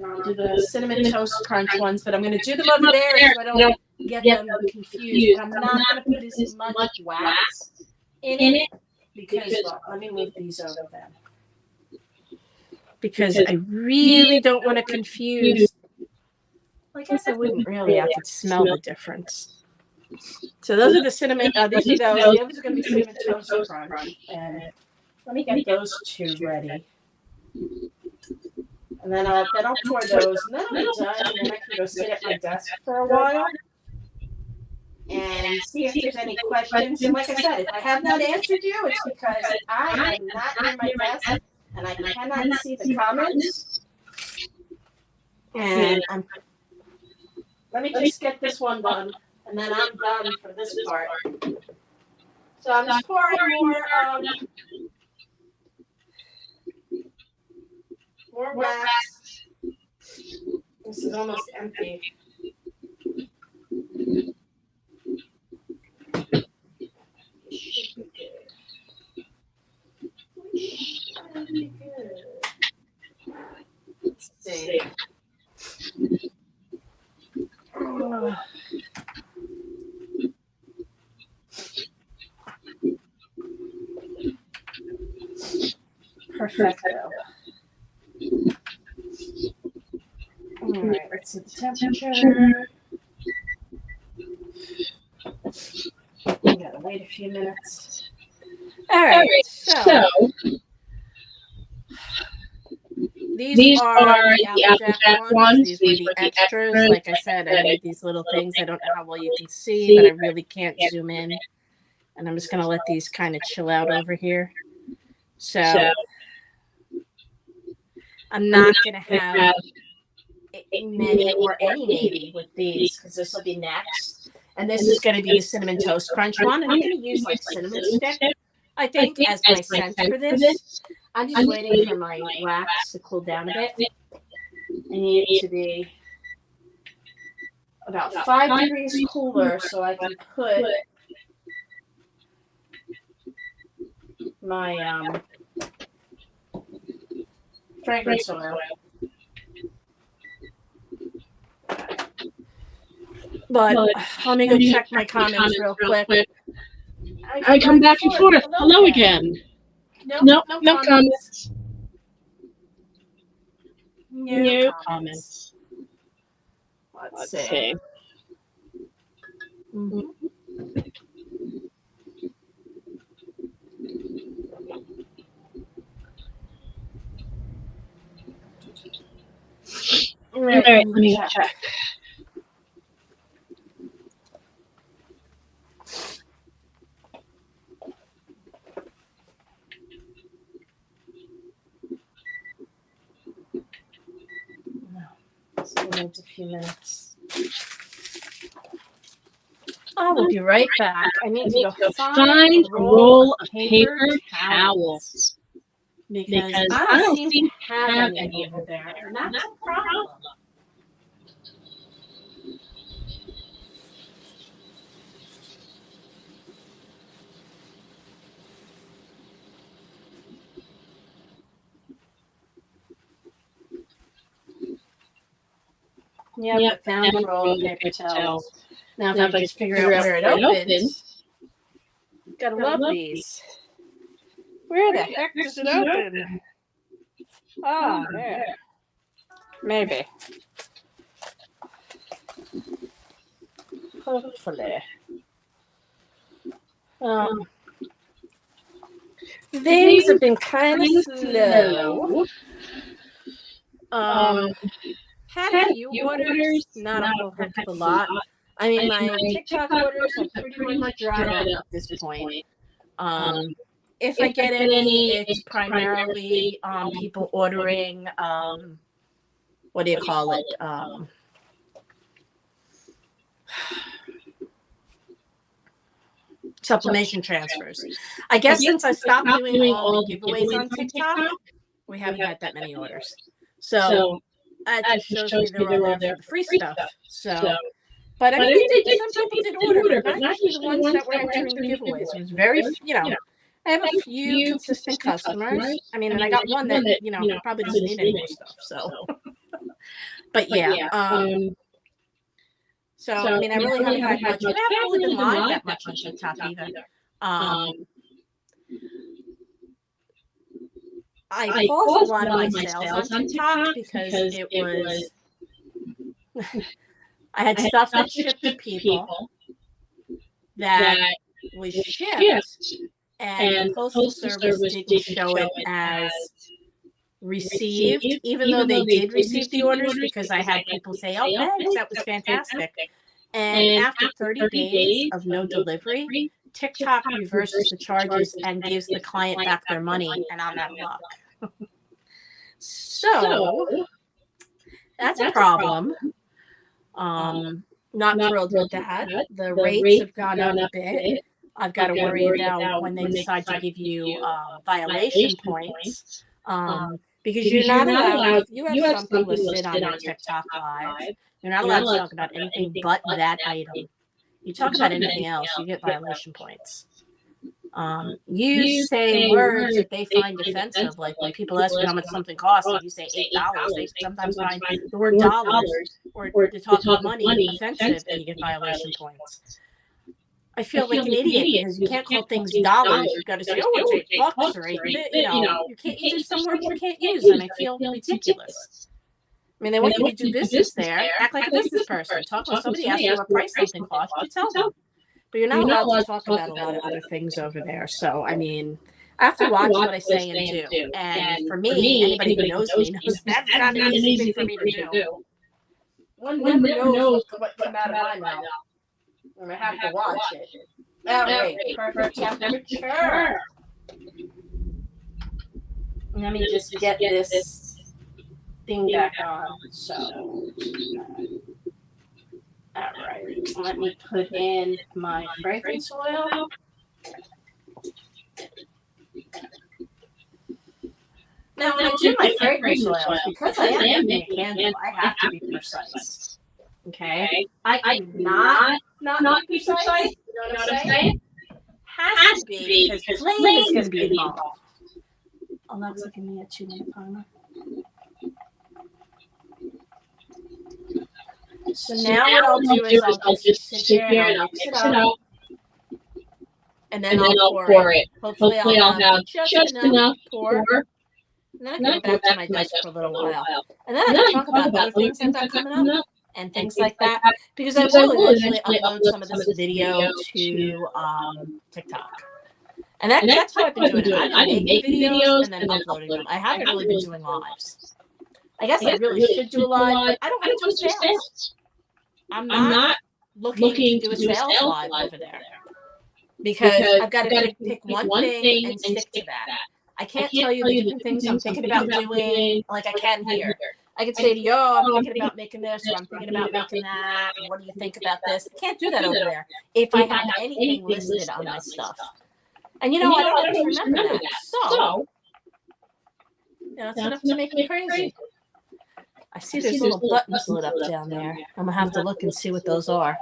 [SPEAKER 1] I'll do the cinnamon toast crunch ones, but I'm going to do them over there so I don't get them confused. But I'm not going to put as much wax in it because, well, let me move these over then. Because I really don't want to confuse. Well, I guess I wouldn't really. I could smell the difference. So those are the cinnamon. These are those. The others are going to be cinnamon toast crunch. And let me get those two ready. And then I'll pour those, and then I'll be done, and then I can go sit at my desk for a while and see if there's any questions. And like I said, if I have not answered you, it's because I am not near my desk and I cannot see the comments. And let me just get this one done, and then I'm done for this part. So I'm just pouring more wax. This is almost empty. Should be good. Let's see. Perfecto. All right, let's see the temperature. We gotta wait a few minutes. All right, so these are the Applejack ones. These were the extras. Like I said, I made these little things. I don't know how well you can see, but I really can't zoom in And I'm just going to let these kind of chill out over here. So I'm not going to have many or any maybe with these because this will be next. And this is going to be the Cinnamon Toast Crunch one. And I'm going to use like cinnamon stick, I think, as my scent for this. I'm just waiting for my wax to cool down a bit. I need it to be about 5 degrees cooler so I can put my fragrance oil. But let me go check my comments real quick.
[SPEAKER 2] I come back and forth. Hello again. No comments. No comments.
[SPEAKER 1] Let's see. Mm-hmm. All right,
[SPEAKER 2] let me check.
[SPEAKER 1] So we'll wait a few minutes. I will be right back. I need to go find a roll of paper towels because I don't seem to have any over there, and that's a problem. Yep, I found a roll of paper towels. Now, if I just figure out where it opens, gotta love these. Where the heck does it open? Oh, there. Maybe. Hopefully. Things have been kind of slow. Had a few orders, not a whole heck of a lot. I mean, my TikTok orders are pretty much dried up at this point. If I get any, it's primarily people ordering, what do you call it? Sublimation transfers. I guess since I stopped doing all the giveaways on TikTok, we haven't had that many orders. So that just shows me they're all there for the free stuff. So, but I mean, some people did order, but not usually the ones that were entering the giveaways. It was very, I have a few consistent customers. I mean, and I got one that, probably doesn't need any more stuff. So, but yeah. So, I mean, I really haven't had much, but I haven't really been live that much on TikTok either. I paused a lot of my sales on TikTok because it was, I had stuff that shipped to people that was shipped, and the Postal Service didn't show it as received, even though they did receive the orders, because I had people say, oh, thanks, that was fantastic. And after 30 days of no delivery, TikTok reverses the charges and gives the client back their money, and I'm out of luck. So that's a problem. Not thrilled with that. The rates have gone up a bit. I've got to worry about when they decide to give you violation points. Because you're not allowed, if you have something listed on your TikTok live, you're not allowed to talk about anything but that item. You talk about anything else, you get violation points. You say words that they find offensive, like when people ask you how much something costs, and you say $8, they sometimes find the word dollars or to talk about money offensive, and you get violation points. I feel like an idiot because you can't call things dollars. You've got to say, oh, it's $8 or $8. You can't use some words you can't use, and I feel ridiculous. I mean, they want you to do business there. Act like a business person. Talk when somebody asks you what price something costs, you tell them. But you're not allowed to talk about a lot of other things over there. So, I mean, I have to watch what I say and do. And for me, anybody who knows me knows that's not an easy thing for me to do. One never knows what come out of my mouth. And I have to watch it. All right, perfect temperature. Let me just get this thing back on. So, all right, let me put in my fragrance oil. Now, when I do my fragrance oils, because I am making a candle, I have to be precise. Okay? I cannot not be precise. You know what I'm saying? Has to be, because flame is going to be involved. Alexa, give me a 2-minute timer. So now what I'll do is I'll just sit here and I'll mix it up. And then I'll pour it. Hopefully I'll have just enough pour. And then I can go back to my desk for a little while. And then I can talk about other things I've got coming up and things like that. Because I will eventually upload some of this video to TikTok. And that's how I've been doing it. I've been making videos and then uploading them. I haven't really been doing lives. I guess I really should do a live, but I don't want to do sales. I'm not looking to do a sales live over there. Because I've got to pick one thing and stick to that. I can't tell you the different things I'm thinking about doing like I can here. I could say to you, oh, I'm thinking about making this, or I'm thinking about making that. What do you think about this? I can't do that over there if I have anything listed on my stuff. And I don't always remember that. So, that's enough to make me crazy. I see there's little buttons lit up down there. I'm going to have to look and see what those are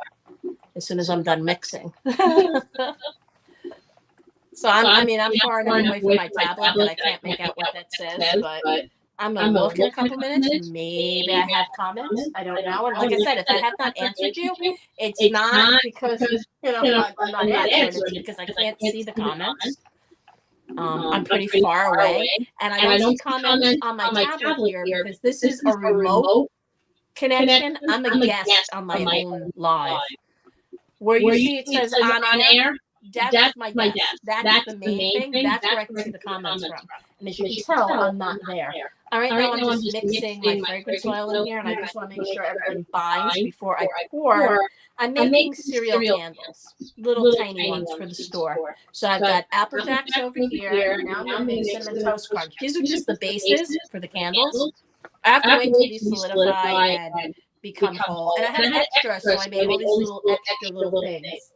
[SPEAKER 1] as soon as I'm done mixing. So I'm far enough away from my tablet that I can't make out what that says, but I'm going to look in a couple minutes. Maybe I have comments. I don't know. And like I said, if I have not answered you, it's not because I'm not answering. It's because I can't see the comments. I'm pretty far away, and I don't see comments on my tablet here because this is a remote connection. I'm a guest on my own live. Where you see it says on air, that's my desk. That's the main thing. That's where I can see the comments from. And as you can tell, I'm not there. All right, now I'm just mixing my fragrance oil in here, and I just want to make sure everything binds before I pour. I'm making cereal candles, little tiny ones for the store. So I've got Apple Jacks over here, and now I'm making Cinnamon Toast Crunch. These are just the bases for the candles. I have to wait till these solidify and become whole. And I have extra, so I made all these little extra little things.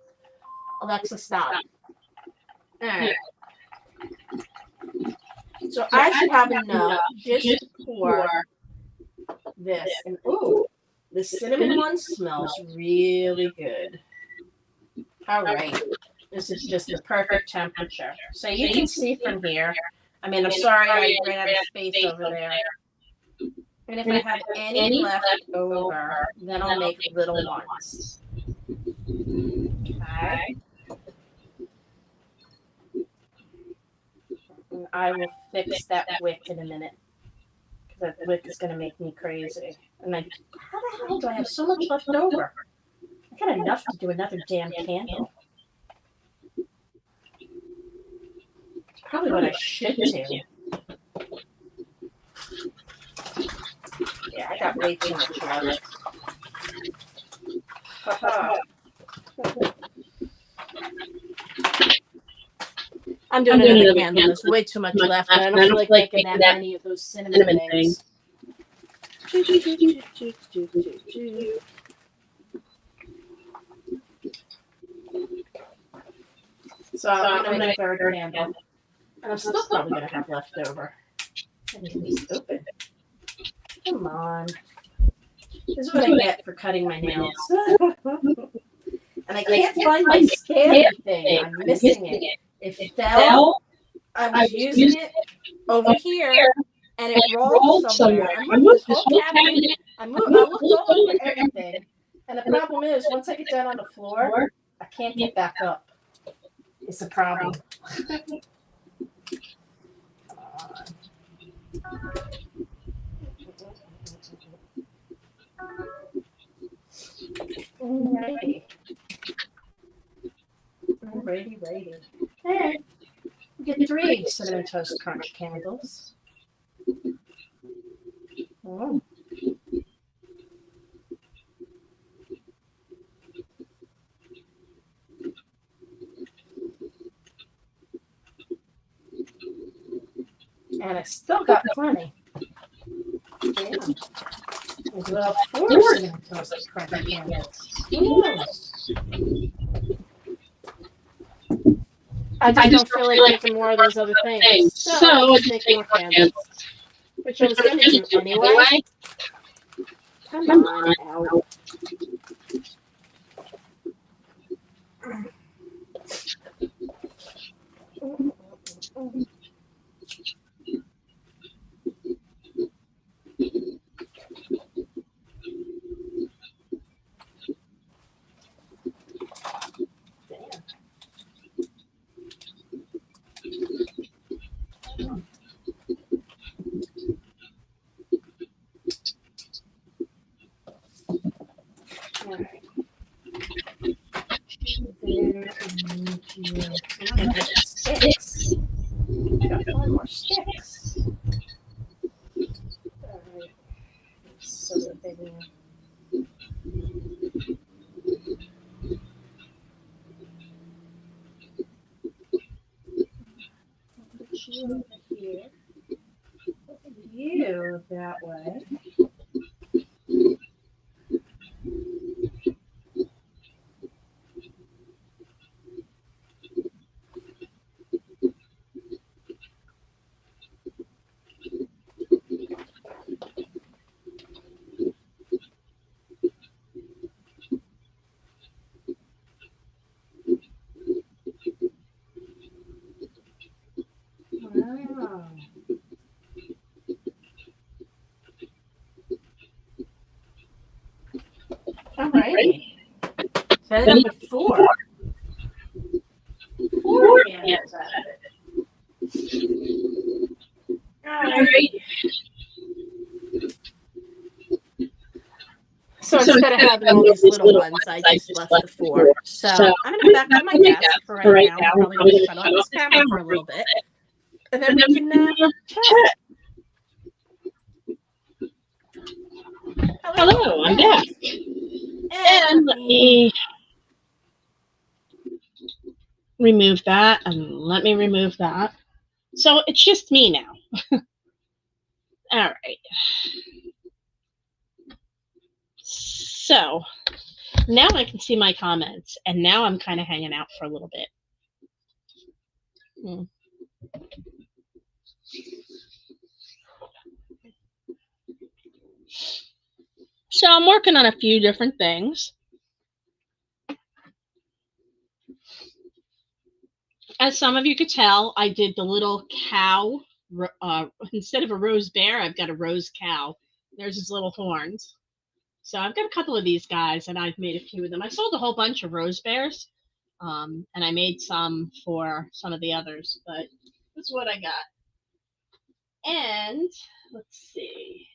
[SPEAKER 1] Alexa, stop. All right. So I should have enough just for this. And ooh, the cinnamon one smells really good. All right. This is just the perfect temperature. So you can see from here. I mean, I'm sorry I ran out of space over there. And if I have any left over, then I'll make little ones. Okay. And I will fix that wick in a minute. Because that wick is going to make me crazy. And how the hell do I have so much left over? I got enough to do another damn candle. It's probably what I should do. Yeah, I got way too much left. I'm doing another candle. There's way too much left, and I don't feel like making that many of those cinnamon things. So I'm going to make a third candle. And I'm still probably going to have left over. And can be stupid. Come on. This is what I get for cutting my nails. And I can't find my scale thing. I'm missing it. It fell. I was using it over here, and it rolled somewhere. I moved this whole cabinet. I looked all over everything. And the problem is, once I get down on the floor, I can't get back up. It's a problem. Alrighty. Hey, we get 3 Cinnamon Toast Crunch candles. Oh. still got plenty. Damn. Maybe we'll have 4 cinnamon toast crunch candles. Who knows? I just don't feel like making more of those other things. So I just make more candles. Which I was going to do anyway. Come on out. Sticks. Got 4 more sticks. All right. So that they will. Put you over here. Put you that way. Wow. All right. So I ended up with 4. 4 candles out of it. All right. So instead of having all these little ones, I just left the 4. So I'm going to back up my desk for right now. I'm probably going to shut off this camera for a little bit. And then we can chat.
[SPEAKER 2] Hello, I'm back. And let me remove that, and let me remove that. So it's just me now. All right. So now I can see my comments, and now I'm kind of hanging out for a little bit. So I'm working on a few different things. As some of you could tell, I did the little cow. Instead of a rose bear, I've got a rose cow. There's his little horns. So I've got a couple of these guys, and I've made a few of them. I sold a whole bunch of rose bears, and I made some for some of the others, but that's what I got. And let's see.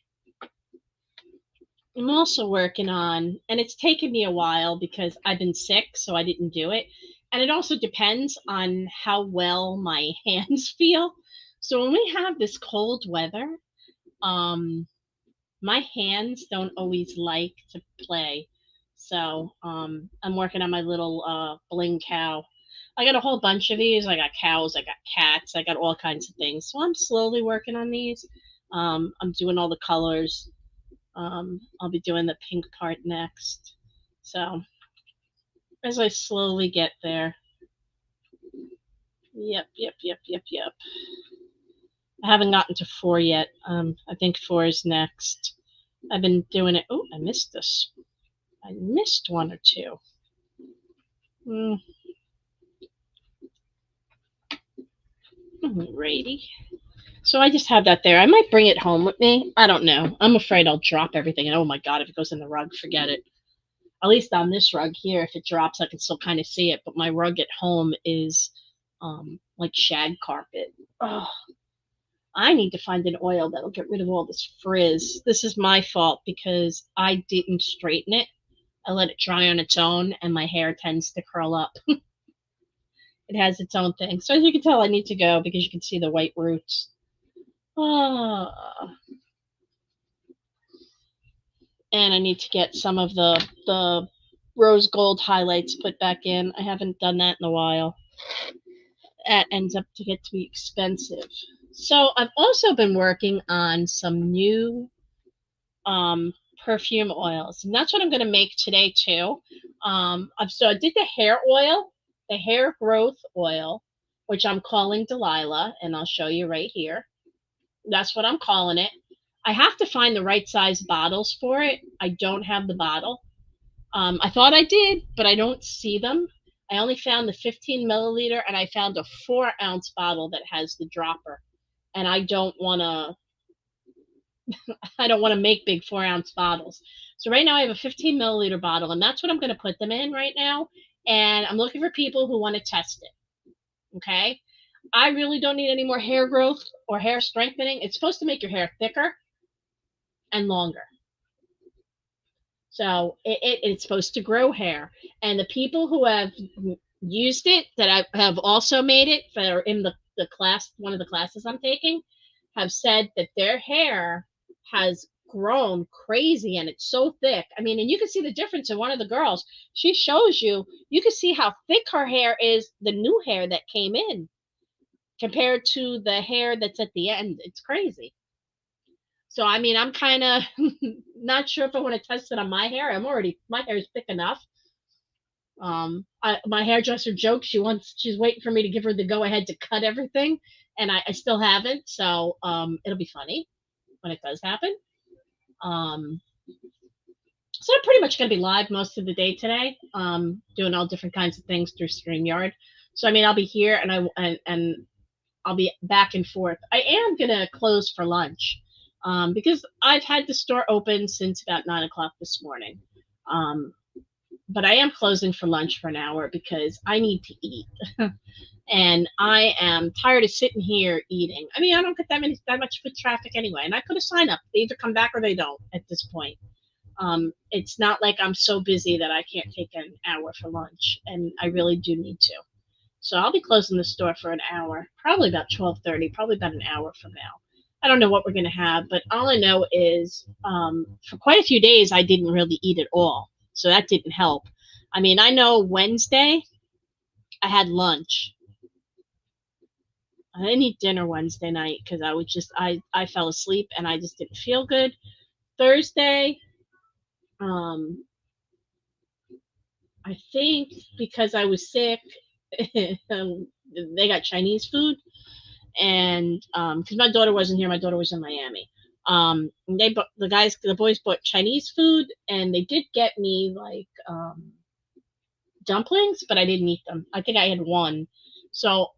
[SPEAKER 2] I'm also working on, and it's taken me a while because I've been sick, so I didn't do it. And it also depends on how well my hands feel. So when we have this cold weather, my hands don't always like to play. So I'm working on my little bling cow. I got a whole bunch of these. I got cows, I got cats, I got all kinds of things. So I'm slowly working on these. I'm doing all the colors. I'll be doing the pink part next. So as I slowly get there. Yep. I haven't gotten to 4 yet. I think 4 is next. I've been doing it. Oh, I missed this. I missed 1 or 2. Alrighty. So I just have that there. I might bring it home with me. I don't know. I'm afraid I'll drop everything. And oh my God, if it goes in the rug, forget it. At least on this rug here, if it drops, I can still kind of see it. But my rug at home is like shag carpet. Oh, I need to find an oil that'll get rid of all this frizz. This is my fault because I didn't straighten it. I let it dry on its own, and my hair tends to curl up. It has its own thing. So as you can tell, I need to go because you can see the white roots. And I need to get some of the rose gold highlights put back in. I haven't done that in a while. That ends up to get to be expensive. So I've also been working on some new perfume oils, and that's what I'm going to make today too. So I did the hair oil, the hair growth oil, which I'm calling Delilah, and I'll show you right here. That's what I'm calling it. I have to find the right size bottles for it. I don't have the bottle. I thought I did, but I don't see them. I only found the 15 milliliter, and I found a 4-ounce bottle that has the dropper. And I don't want to make big 4-ounce bottles. So right now I have a 15 milliliter bottle, and that's what I'm going to put them in right now. And I'm looking for people who want to test it. Okay. I really don't need any more hair growth or hair strengthening. It's supposed to make your hair thicker and longer. So it's supposed to grow hair. And the people who have used it that I have also made it that are in the class, one of the classes I'm taking, have said that their hair has grown crazy and it's so thick. I mean, and you can see the difference in one of the girls. She shows you, you can see how thick her hair is, the new hair that came in compared to the hair that's at the end. It's crazy. So I mean, I'm kind of not sure if I want to test it on my hair. My hair is thick enough. My hairdresser jokes she's waiting for me to give her the go ahead to cut everything, and I still haven't. So it'll be funny when it does happen. Um, so I'm pretty much going to be live most of the day today, doing all different kinds of things through StreamYard. So I mean, I'll be here and I'll be back and forth. I am going to close for lunch because I've had the store open since about 9 o'clock this morning. But I am closing for lunch for an hour because I need to eat. And I am tired of sitting here eating. I mean, I don't get that much foot traffic anyway, and I could have signed up. They either come back or they don't at this point. It's not like I'm so busy that I can't take an hour for lunch, and I really do need to. So I'll be closing the store for an hour, probably about 12:30, probably about an hour from now. I don't know what we're going to have, but all I know is for quite a few days I didn't really eat at all, so that didn't help. I mean, I know Wednesday I had lunch. I didn't eat dinner Wednesday night because I fell asleep and I just didn't feel good. Thursday, um, I think because I was sick, they got Chinese food, and because my daughter wasn't here, my daughter was in Miami. The boys bought Chinese food, and they did get me like dumplings, but I didn't eat them. I think I had one. So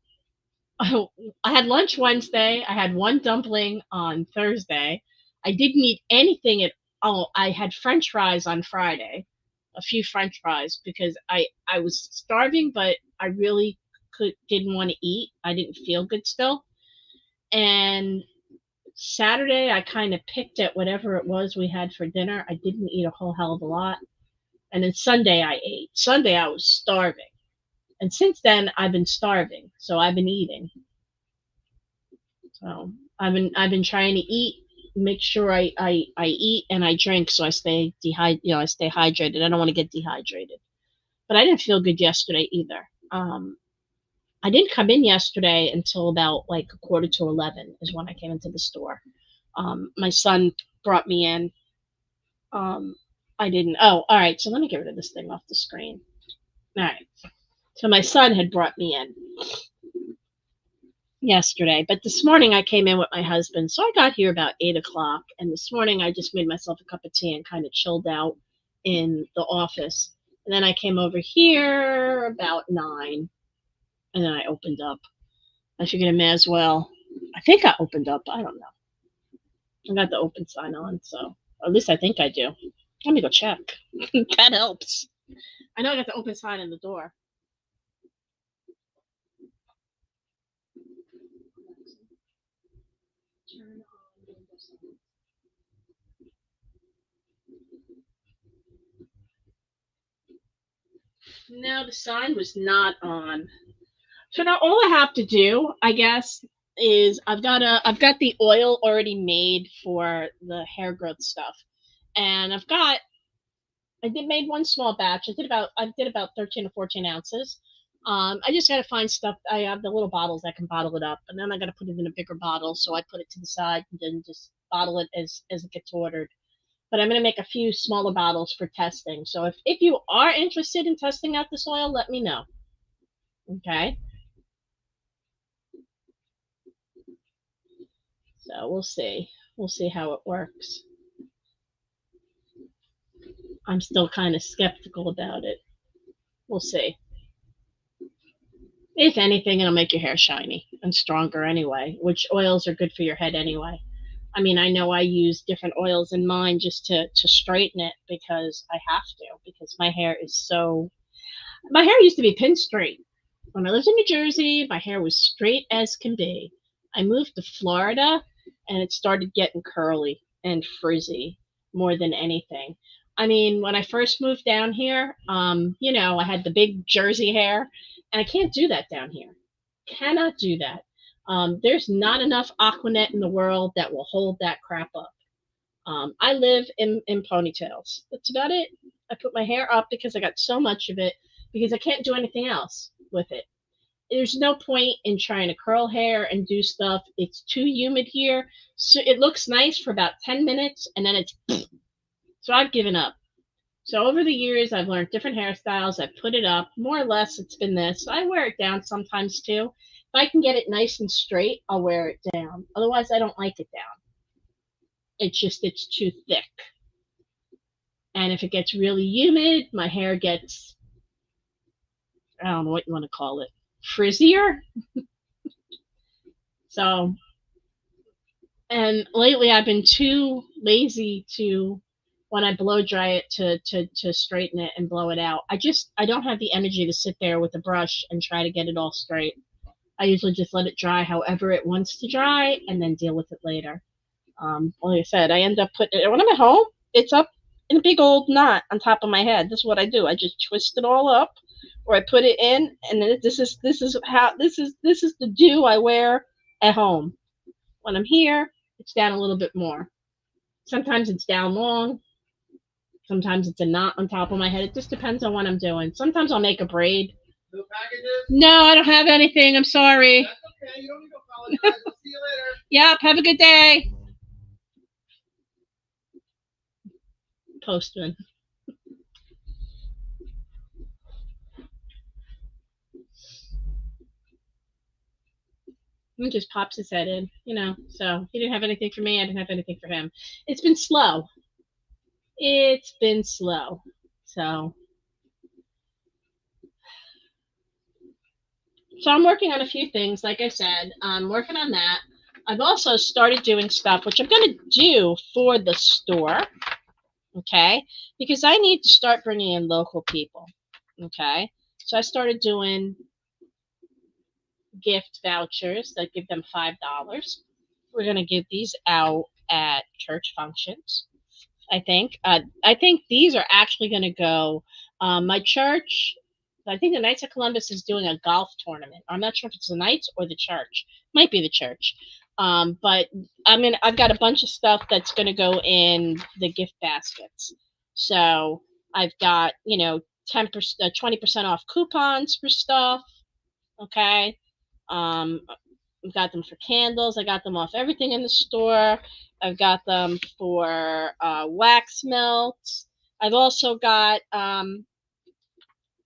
[SPEAKER 2] I had lunch Wednesday. I had one dumpling on Thursday. I didn't eat anything at all. I had French fries on Friday, a few French fries because I was starving, but I really didn't want to eat. I didn't feel good still. And Saturday I kind of picked at whatever it was we had for dinner. I didn't eat a whole hell of a lot. And then Sunday I ate. Sunday I was starving. And since then I've been starving. So I've been eating. So I've been trying to eat, make sure I eat and I drink so I stay I stay hydrated. I don't want to get dehydrated. But I didn't feel good yesterday either. I didn't come in yesterday until about like a quarter to 11 is when I came into the store. My son brought me in. I didn't. Oh, all right. So let me get rid of this thing off the screen. All right. So my son had brought me in yesterday, but this morning I came in with my husband. So I got here about 8 o'clock, and this morning I just made myself a cup of tea and kind of chilled out in the office. And then I came over here about 9, and then I opened up. I figured I may as well. I think I opened up. I don't know. I got the open sign on, so or at least I think I do. Let me go check. That helps. I know I got the open sign in the door. No, the sign was not on. So now all I have to do, I guess, is I've got the oil already made for the hair growth stuff, and I did made one small batch. I did about 13 or 14 ounces. I just got to find stuff. I have the little bottles that can bottle it up, and then I got to put it in a bigger bottle. So I put it to the side and then just bottle it as it gets ordered. But I'm going to make a few smaller bottles for testing. So if you are interested in testing out the soil, let me know. Okay. So we'll see. We'll see how it works. I'm still kind of skeptical about it. We'll see. If anything, it'll make your hair shiny and stronger anyway, which oils are good for your head anyway. I mean, I know I use different oils in mine just to straighten it because I have to, because my hair is so. My hair used to be pin straight. When I lived in New Jersey, my hair was straight as can be. I moved to Florida and it started getting curly and frizzy more than anything. I mean, when I first moved down here, I had the big Jersey hair, and I can't do that down here. Cannot do that. There's not enough Aquanet in the world that will hold that crap up. I live in ponytails. That's about it. I put my hair up because I got so much of it because I can't do anything else with it. There's no point in trying to curl hair and do stuff. It's too humid here. So it looks nice for about 10 minutes and then it's so I've given up. So over the years I've learned different hairstyles. I've put it up. More or less it's been this. I wear it down sometimes too. If I can get it nice and straight, I'll wear it down. Otherwise I don't like it down. It's too thick. And if it gets really humid, my hair gets, I don't know what you want to call it, frizzier. So, and lately I've been too lazy to, when I blow dry it, to straighten it and blow it out. I don't have the energy to sit there with a brush and try to get it all straight. I usually just let it dry however it wants to dry and then deal with it later. Like I said, I end up putting it, when I'm at home, it's up in a big old knot on top of my head. This is what I do. I just twist it all up, or I put it in, and then this is the do I wear at home. When I'm here, it's down a little bit more. Sometimes it's down long. Sometimes it's a knot on top of my head. It just depends on what I'm doing. Sometimes I'll make a braid.
[SPEAKER 3] No packages?
[SPEAKER 2] No, I don't have anything. I'm sorry.
[SPEAKER 3] That's okay. You don't need to apologize. We'll see you later.
[SPEAKER 2] Yep. Have a good day. Postman. He just pops his head in, So he didn't have anything for me. I didn't have anything for him. It's been slow. It's been slow. So I'm working on a few things. Like I said, I'm working on that. I've also started doing stuff, which I'm going to do for the store. Okay. Because I need to start bringing in local people. Okay. So I started doing gift vouchers that give them $5. We're going to give these out at church functions. I think these are actually going to go. My church, I think the Knights of Columbus is doing a golf tournament. I'm not sure if it's the Knights or the church. Might be the church. But I've got a bunch of stuff that's going to go in the gift baskets. So I've got 10%, 20% off coupons for stuff. Okay. I've got them for candles. I got them off everything in the store. I've got them for wax melts. I've also got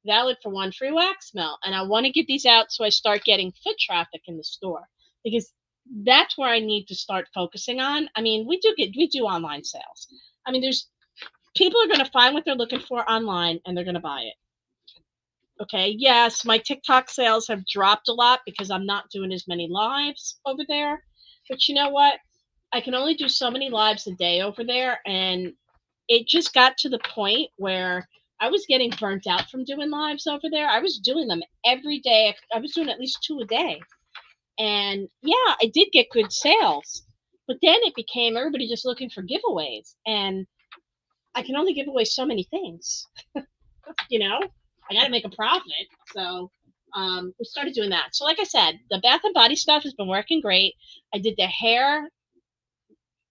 [SPEAKER 2] valid for 1 free wax melt. And I want to get these out so I start getting foot traffic in the store, because that's where I need to start focusing on. I mean, we do online sales. I mean, people are going to find what they're looking for online and they're going to buy it. Okay, yes, my TikTok sales have dropped a lot because I'm not doing as many lives over there. But you know what? I can only do so many lives a day over there. And it just got to the point where I was getting burnt out from doing lives over there. I was doing them every day. I was doing at least 2 a day. And yeah, I did get good sales. But then it became everybody just looking for giveaways. And I can only give away so many things. I got to make a profit. So we started doing that. So like I said, the Bath and Body stuff has been working great. I did the hair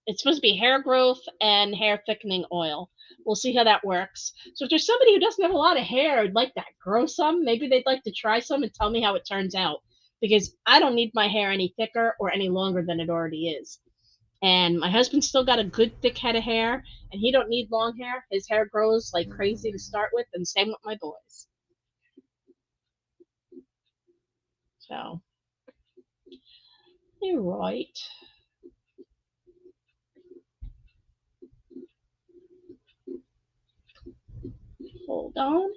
[SPEAKER 2] It's supposed to be hair growth and hair thickening oil. We'll see how that works. So if there's somebody who doesn't have a lot of hair who'd like to grow some, maybe they'd like to try some and tell me how it turns out. Because I don't need my hair any thicker or any longer than it already is. And my husband's still got a good thick head of hair, and he don't need long hair. His hair grows like crazy to start with, and same with my boys. So, you're right. Hold on.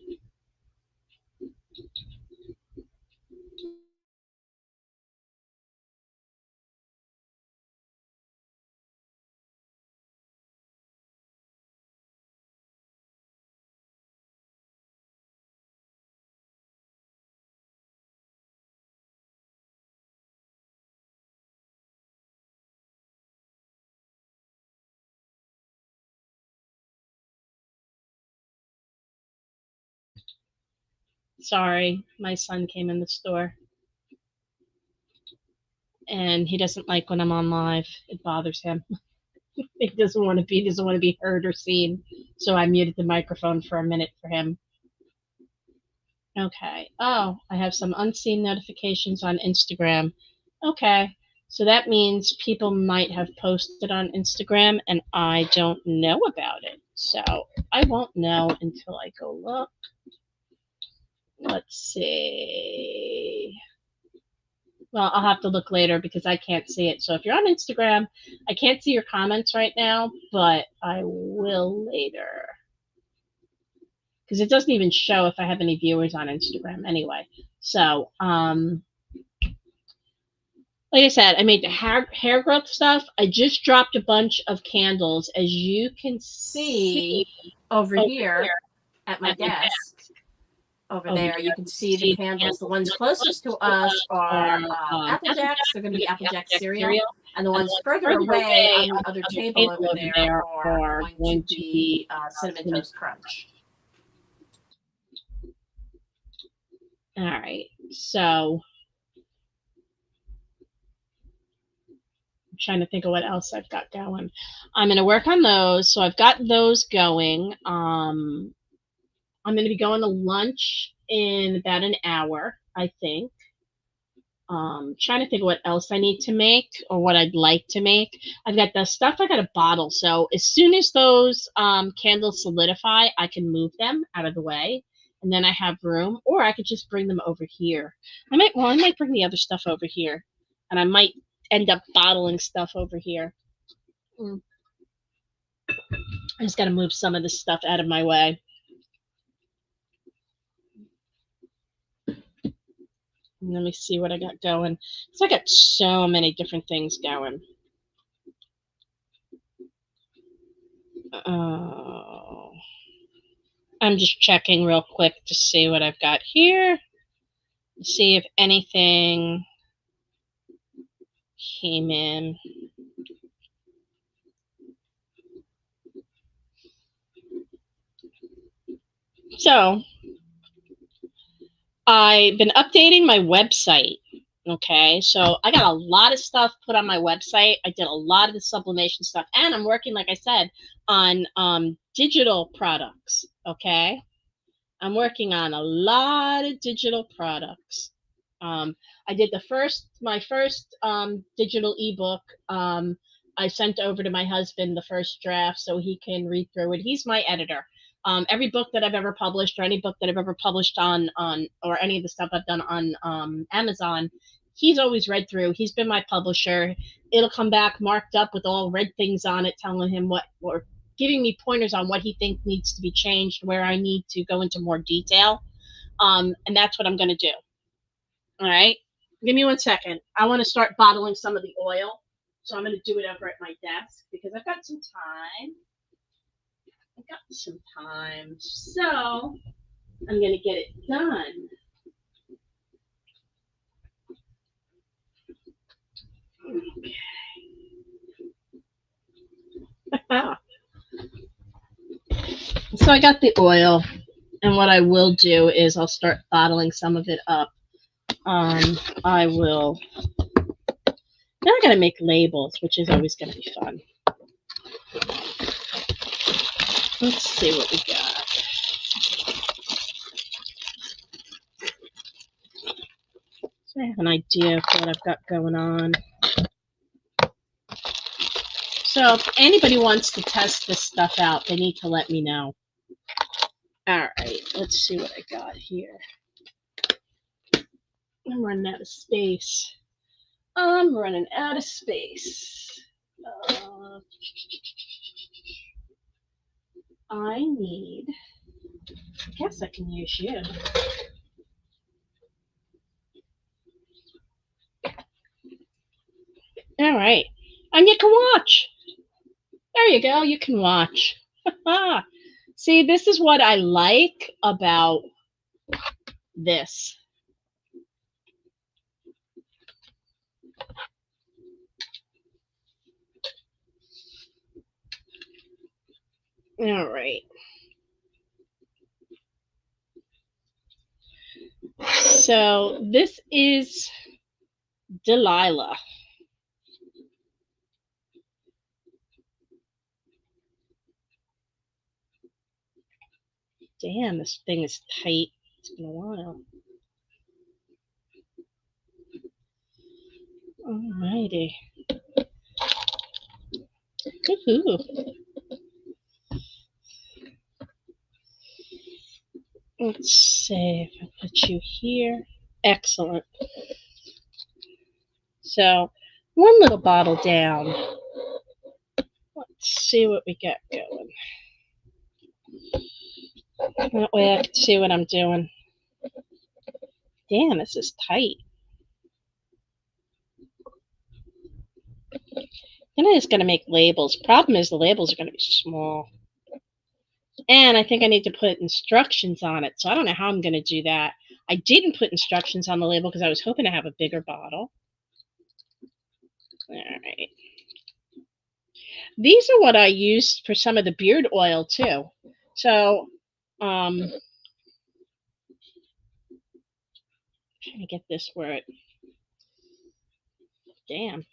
[SPEAKER 2] Sorry, my son came in the store. And he doesn't like when I'm on live. It bothers him. He doesn't want to be heard or seen. So I muted the microphone for a minute for him. Okay. Oh, I have some unseen notifications on Instagram. Okay. So that means people might have posted on Instagram and I don't know about it. So I won't know until I go look. Let's see. Well, I'll have to look later because I can't see it. So if you're on Instagram, I can't see your comments right now, but I will later. Because it doesn't even show if I have any viewers on Instagram anyway. So, like I said, I made the hair growth stuff. I just dropped a bunch of candles, as you can see
[SPEAKER 1] over here at my desk. Over there, you can see the candles. The ones closest to us are Apple Jacks. They're going to be Apple Jack cereal. And the ones further away on the other table over there are going to be Cinnamon Toast Crunch.
[SPEAKER 2] All right, so I'm trying to think of what else I've got going. I'm going to work on those. So I've got those going. I'm going to be going to lunch in about an hour, I think. Trying to think of what else I need to make or what I'd like to make. I've got the stuff I got to bottle. So as soon as those candles solidify, I can move them out of the way. And then I have room, or I could just bring them over here. I might bring the other stuff over here, and I might end up bottling stuff over here. I just got to move some of this stuff out of my way. Let me see what I got going. So I got so many different things going. I'm just checking real quick to see what I've got here. See if anything came in. So I've been updating my website. Okay, so I got a lot of stuff put on my website. I did a lot of the sublimation stuff, and I'm working, like I said, on digital products. Okay, I'm working on a lot of digital products. I did my first digital ebook. I sent over to my husband the first draft so he can read through it. He's my editor. Every book that I've ever published, or any book that I've ever published on or any of the stuff I've done on Amazon, he's always read through. He's been my publisher. It'll come back marked up with all red things on it, telling him what, or giving me pointers on what he thinks needs to be changed, where I need to go into more detail. And that's what I'm going to do. All right. Give me 1 second. I want to start bottling some of the oil. So I'm going to do it over at my desk because I've got some time. So I'm going to get it done. Okay. So I got the oil, and what I will do is I'll start bottling some of it up. I will. Now I got to make labels, which is always going to be fun. Let's see what we got. So I have an idea of what I've got going on. So if anybody wants to test this stuff out, they need to let me know. All right, let's see what I got here. I'm running out of space. I'm running out of space. I need, I guess I can use you. All right, and you can watch. There you go, you can watch. See, this is what I like about this. All right. So this is Delilah. Damn, this thing is tight. It's been a while. Alrighty. Woohoo. Let's see if I put you here. Excellent. So, one little bottle down. Let's see what we got going. That way I can see what I'm doing. Damn, this is tight. Then I just gotta make labels. Problem is the labels are gonna be small. And I think I need to put instructions on it. So I don't know how I'm gonna do that. I didn't put instructions on the label because I was hoping to have a bigger bottle. All right. These are what I use for some of the beard oil too. So, trying to get this where it, damn.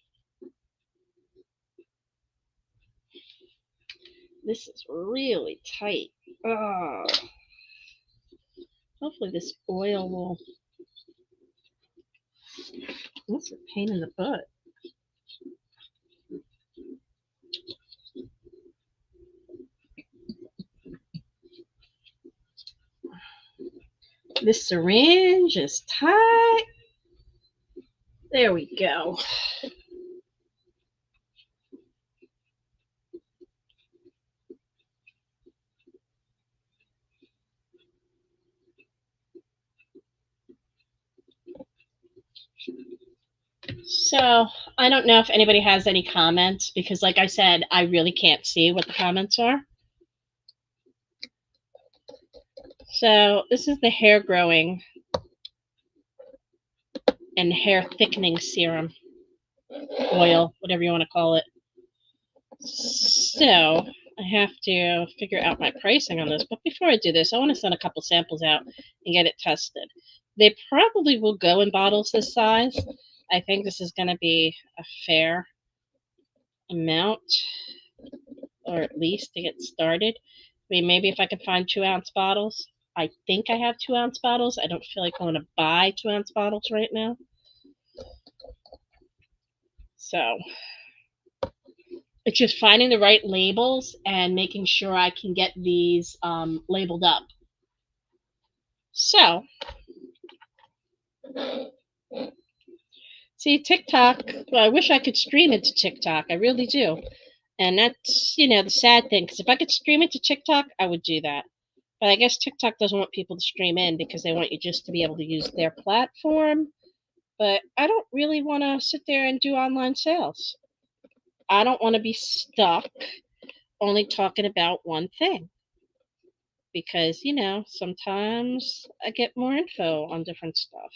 [SPEAKER 2] This is really tight. Oh. Hopefully this oil will, that's a pain in the butt. This syringe is tight. There we go. So I don't know if anybody has any comments because like I said, I really can't see what the comments are. So this is the hair growing and hair thickening serum, oil, whatever you want to call it. So I have to figure out my pricing on this. But before I do this, I want to send a couple samples out and get it tested. They probably will go in bottles this size. I think this is going to be a fair amount, or at least to get started. I mean, maybe if I can find 2-ounce bottles. I think I have 2-ounce bottles. I don't feel like going to buy 2-ounce bottles right now. So it's just finding the right labels and making sure I can get these labeled up. So, see, TikTok, well, I wish I could stream it to TikTok. I really do. And that's, you know, the sad thing, because if I could stream it to TikTok, I would do that. But I guess TikTok doesn't want people to stream in because they want you just to be able to use their platform. But I don't really want to sit there and do online sales. I don't want to be stuck only talking about one thing. Because, you know, sometimes I get more info on different stuff.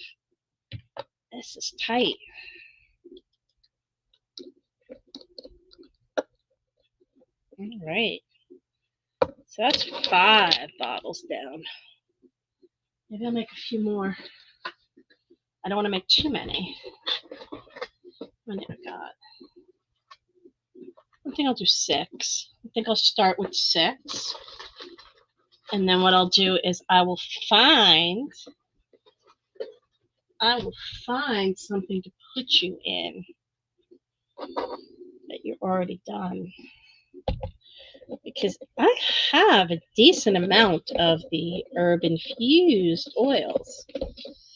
[SPEAKER 2] This is tight. All right. So that's 5 bottles down. Maybe I'll make a few more. I don't want to make too many. How many I got? I think I'll do 6. I think I'll start with 6. And then what I'll do is I will find something to put you in that you're already done. Because I have a decent amount of the herb infused oils.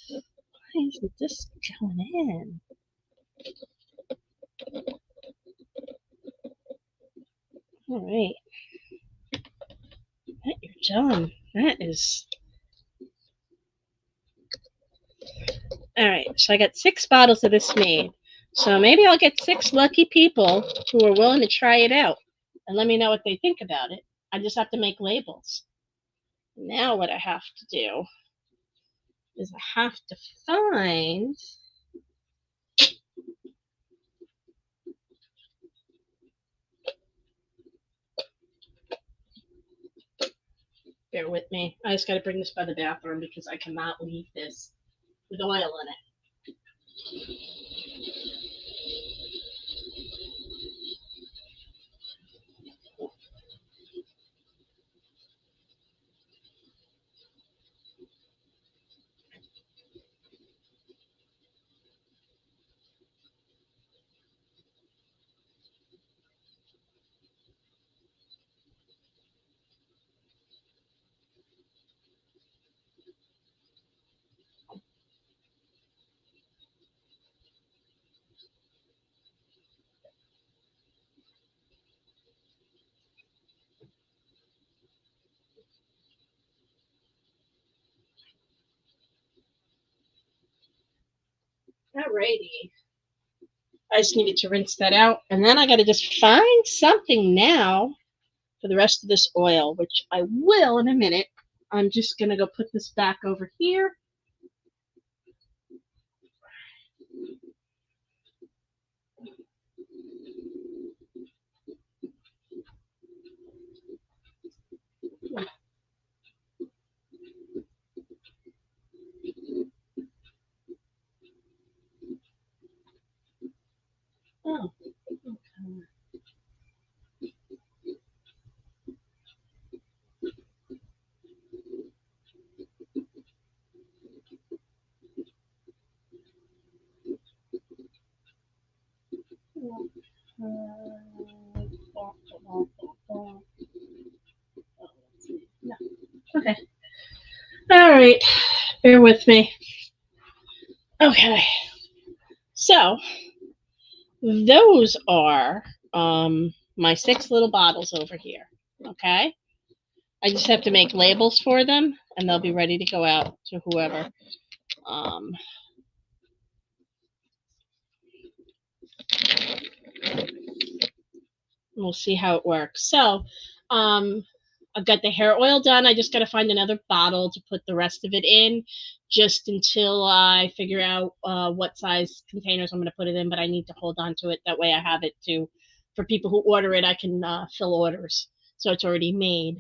[SPEAKER 2] Why isn't this going in? All right. That you're done. That is. All right. So I got 6 bottles of this made. So maybe I'll get 6 lucky people who are willing to try it out and let me know what they think about it. I just have to make labels. Now what I have to do is I have to find bear with me. I just got to bring this by the bathroom because I cannot leave this with oil in it. Alrighty. I just needed to rinse that out. And then I got to just find something now for the rest of this oil, which I will in a minute. I'm just going to go put this back over here. Oh, okay. No. Okay. All right. Bear with me. Okay. So those are my 6 little bottles over here. Okay. I just have to make labels for them, and they'll be ready to go out to whoever. We'll see how it works. So, I've got the hair oil done. I just got to find another bottle to put the rest of it in, just until I figure out what size containers I'm going to put it in. But I need to hold on to it. That way I have it for people who order it, I can fill orders. So it's already made.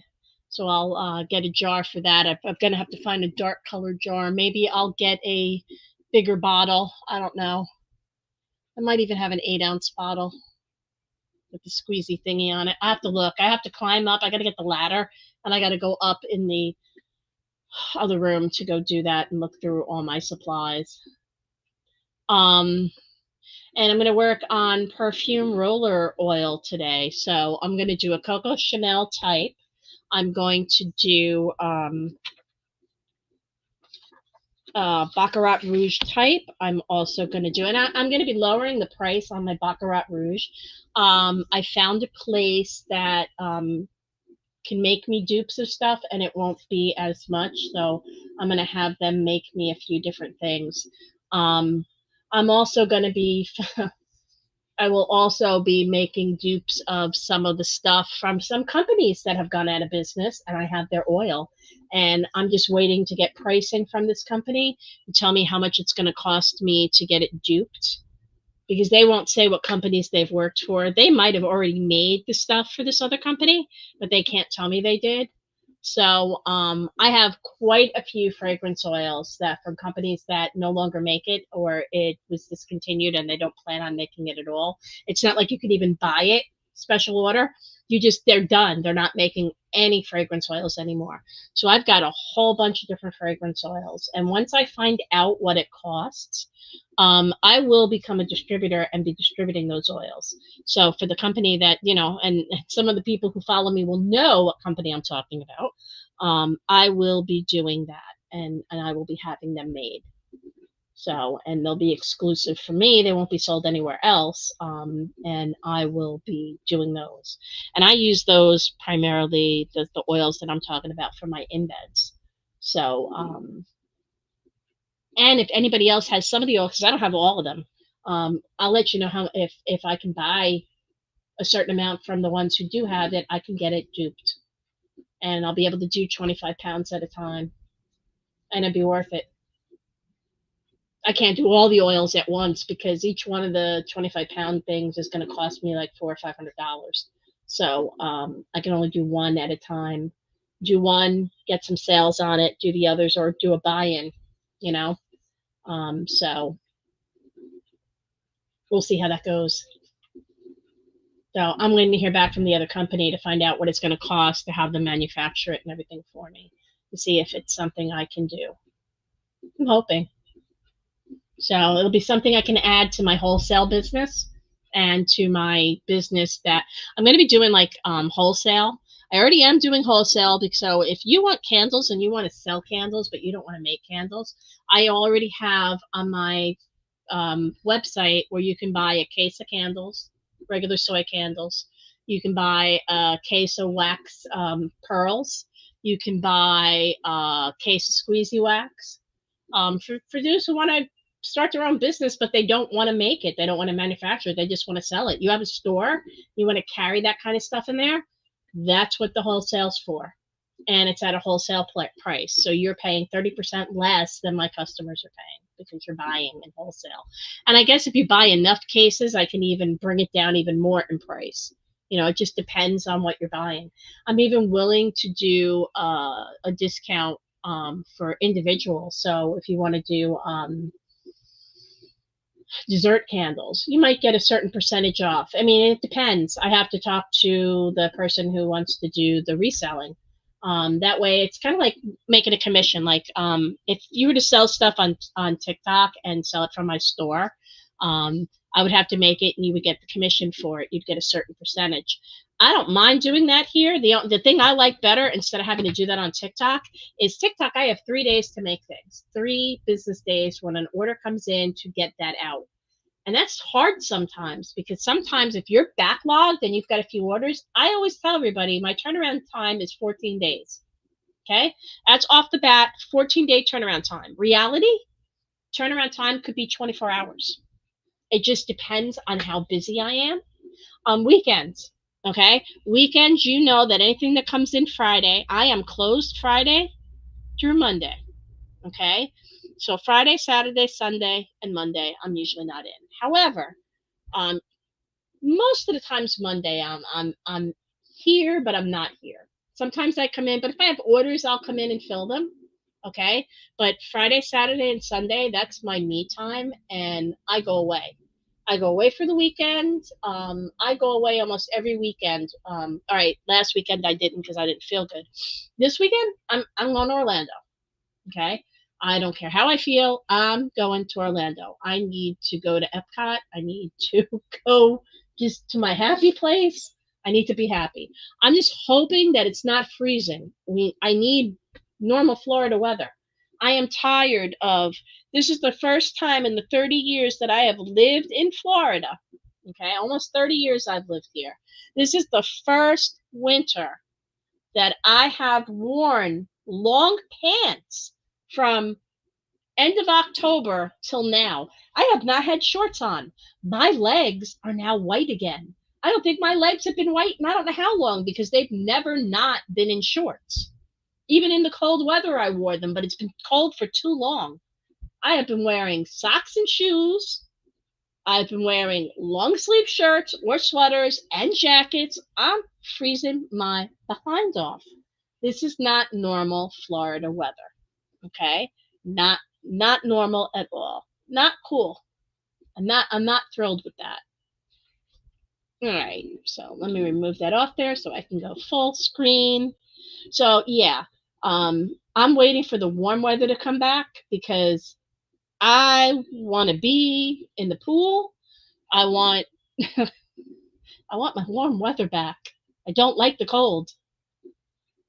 [SPEAKER 2] So I'll get a jar for that. I'm going to have to find a dark colored jar. Maybe I'll get a bigger bottle. I don't know. I might even have an 8-ounce bottle with the squeezy thingy on it. I have to look. I have to climb up. I got to get the ladder, and I got to go up in the other room to go do that and look through all my supplies. And I'm going to work on perfume roller oil today. So I'm going to do a Coco Chanel type. I'm going to do Baccarat Rouge type. I'm also going to do, and I'm going to be lowering the price on my Baccarat Rouge. I found a place that can make me dupes of stuff, and it won't be as much. So I'm going to have them make me a few different things. I'm also going to be I will also be making dupes of some of the stuff from some companies that have gone out of business, and I have their oil. And I'm just waiting to get pricing from this company to tell me how much it's going to cost me to get it duped, because they won't say what companies they've worked for. They might have already made the stuff for this other company, but they can't tell me they did. So I have quite a few fragrance oils that from companies that no longer make it, or it was discontinued and they don't plan on making it at all. It's not like you can even buy it. special order, they're done. They're not making any fragrance oils anymore. So I've got a whole bunch of different fragrance oils. And once I find out what it costs, I will become a distributor and be distributing those oils. So for the company that, and some of the people who follow me will know what company I'm talking about, I will be doing that, and I will be having them made. So, and they'll be exclusive for me. They won't be sold anywhere else. And I will be doing those. And I use those primarily, the oils that I'm talking about, for my embeds. So, and if anybody else has some of the oils, because I don't have all of them, I'll let you know how, if I can buy a certain amount from the ones who do have it, I can get it duped. And I'll be able to do 25 pounds at a time. And it'd be worth it. I can't do all the oils at once because each one of the 25-pound things is going to cost me like $400 or $500. So I can only do one at a time. Do one, get some sales on it, do the others, or do a buy-in, So we'll see how that goes. So I'm waiting to hear back from the other company to find out what it's going to cost to have them manufacture it and everything for me, to see if it's something I can do. I'm hoping. So it'll be something I can add to my wholesale business and to my business that I'm going to be doing, like wholesale. I already am doing wholesale, because so if you want candles and you want to sell candles, but you don't want to make candles, I already have on my website where you can buy a case of candles, regular soy candles. You can buy a case of wax pearls. You can buy a case of squeezy wax. For those who want to start their own business, but they don't want to make it. They don't want to manufacture it. They just want to sell it. You have a store, you want to carry that kind of stuff in there. That's what the wholesale's for. And it's at a wholesale price. So you're paying 30% less than my customers are paying, because you're buying in wholesale. And I guess if you buy enough cases, I can even bring it down even more in price. It just depends on what you're buying. I'm even willing to do a discount for individuals. So if you want to do dessert candles, you might get a certain percentage off. I mean, it depends. I have to talk to the person who wants to do the reselling. That way it's kind of like making a commission. Like if you were to sell stuff on TikTok and sell it from my store, I would have to make it and you would get the commission for it. You'd get a certain percentage. I don't mind doing that here. The thing I like better, instead of having to do that on TikTok, is TikTok, I have 3 days to make things. 3 business days when an order comes in to get that out. And that's hard sometimes, because sometimes if you're backlogged and you've got a few orders, I always tell everybody my turnaround time is 14 days. Okay? That's off the bat, 14-day turnaround time. Reality, turnaround time could be 24 hours. It just depends on how busy I am. On weekends, okay? Weekends, you know that anything that comes in Friday, I am closed Friday through Monday, okay? So Friday, Saturday, Sunday, and Monday, I'm usually not in. However, most of the times Monday, I'm here, but I'm not here. Sometimes I come in, but if I have orders, I'll come in and fill them, okay? But Friday, Saturday, and Sunday, that's my me time, and I go away. I go away for the weekend. I go away almost every weekend. All right, last weekend I didn't because I didn't feel good. This weekend, I'm going to Orlando, okay? I don't care how I feel. I'm going to Orlando. I need to go to Epcot. I need to go just to my happy place. I need to be happy. I'm just hoping that it's not freezing. I need normal Florida weather. I am tired of, this is the first time in the 30 years that I have lived in Florida. Okay, almost 30 years I've lived here. This is the first winter that I have worn long pants from end of October till now. I have not had shorts on. My legs are now white again. I don't think my legs have been white in I don't know how long, because they've never not been in shorts. Even in the cold weather, I wore them, but it's been cold for too long. I have been wearing socks and shoes. I've been wearing long sleeve shirts or sweaters and jackets. I'm freezing my behind off. This is not normal Florida weather. Okay? Not normal at all. Not cool. I'm not thrilled with that. All right, so let me remove that off there so I can go full screen. So yeah, I'm waiting for the warm weather to come back because I want to be in the pool. I want I want my warm weather back. I don't like the cold.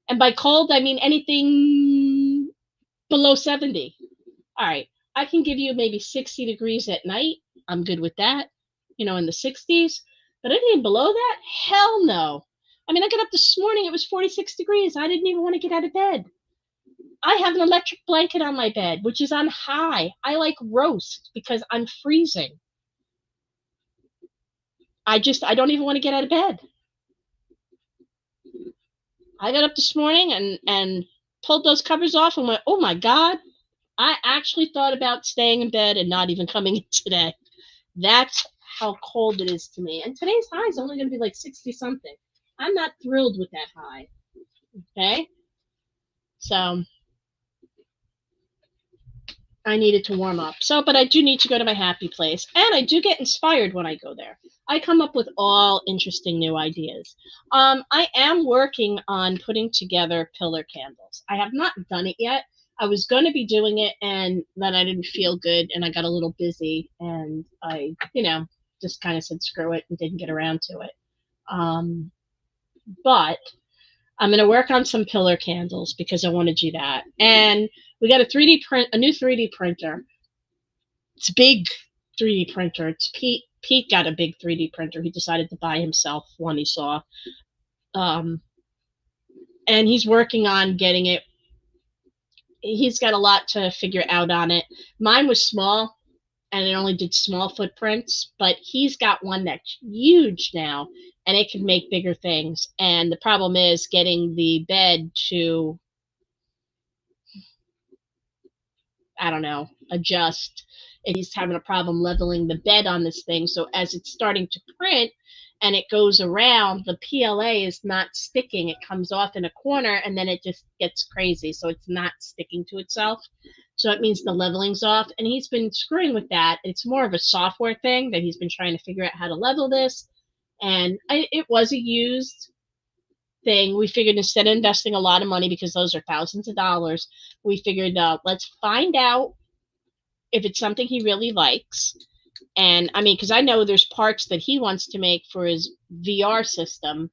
[SPEAKER 2] And by cold, I mean anything below 70. All right, I can give you maybe 60 degrees at night. I'm good with that, in the 60s. But anything below that, hell no. I mean, I got up this morning, it was 46 degrees. I didn't even want to get out of bed. I have an electric blanket on my bed, which is on high. I like roast because I'm freezing. I don't even want to get out of bed. I got up this morning and pulled those covers off and went, oh my God, I actually thought about staying in bed and not even coming in today. That's how cold it is to me. And today's high is only going to be like 60 something. I'm not thrilled with that high. Okay? So I needed to warm up. But I do need to go to my happy place. And I do get inspired when I go there. I come up with all interesting new ideas. I am working on putting together pillar candles. I have not done it yet. I was going to be doing it, and then I didn't feel good, and I got a little busy, and I, just kind of said screw it and didn't get around to it. But I'm going to work on some pillar candles because I want to do that. And we got a new 3D printer. It's a big 3D printer. It's Pete. Pete got a big 3D printer. He decided to buy himself one he saw. And he's working on getting it. He's got a lot to figure out on it. Mine was small, and it only did small footprints, but he's got one that's huge now, and it can make bigger things. And the problem is getting the bed to, I don't know, adjust. And he's having a problem leveling the bed on this thing. So as it's starting to print and it goes around, the PLA is not sticking. It comes off in a corner and then it just gets crazy. So it's not sticking to itself. So it means the leveling's off. And he's been screwing with that. It's more of a software thing that he's been trying to figure out how to level this. And it was a used thing. We figured instead of investing a lot of money, because those are thousands of dollars, we figured let's find out if it's something he really likes. And I mean, because I know there's parts that he wants to make for his VR system,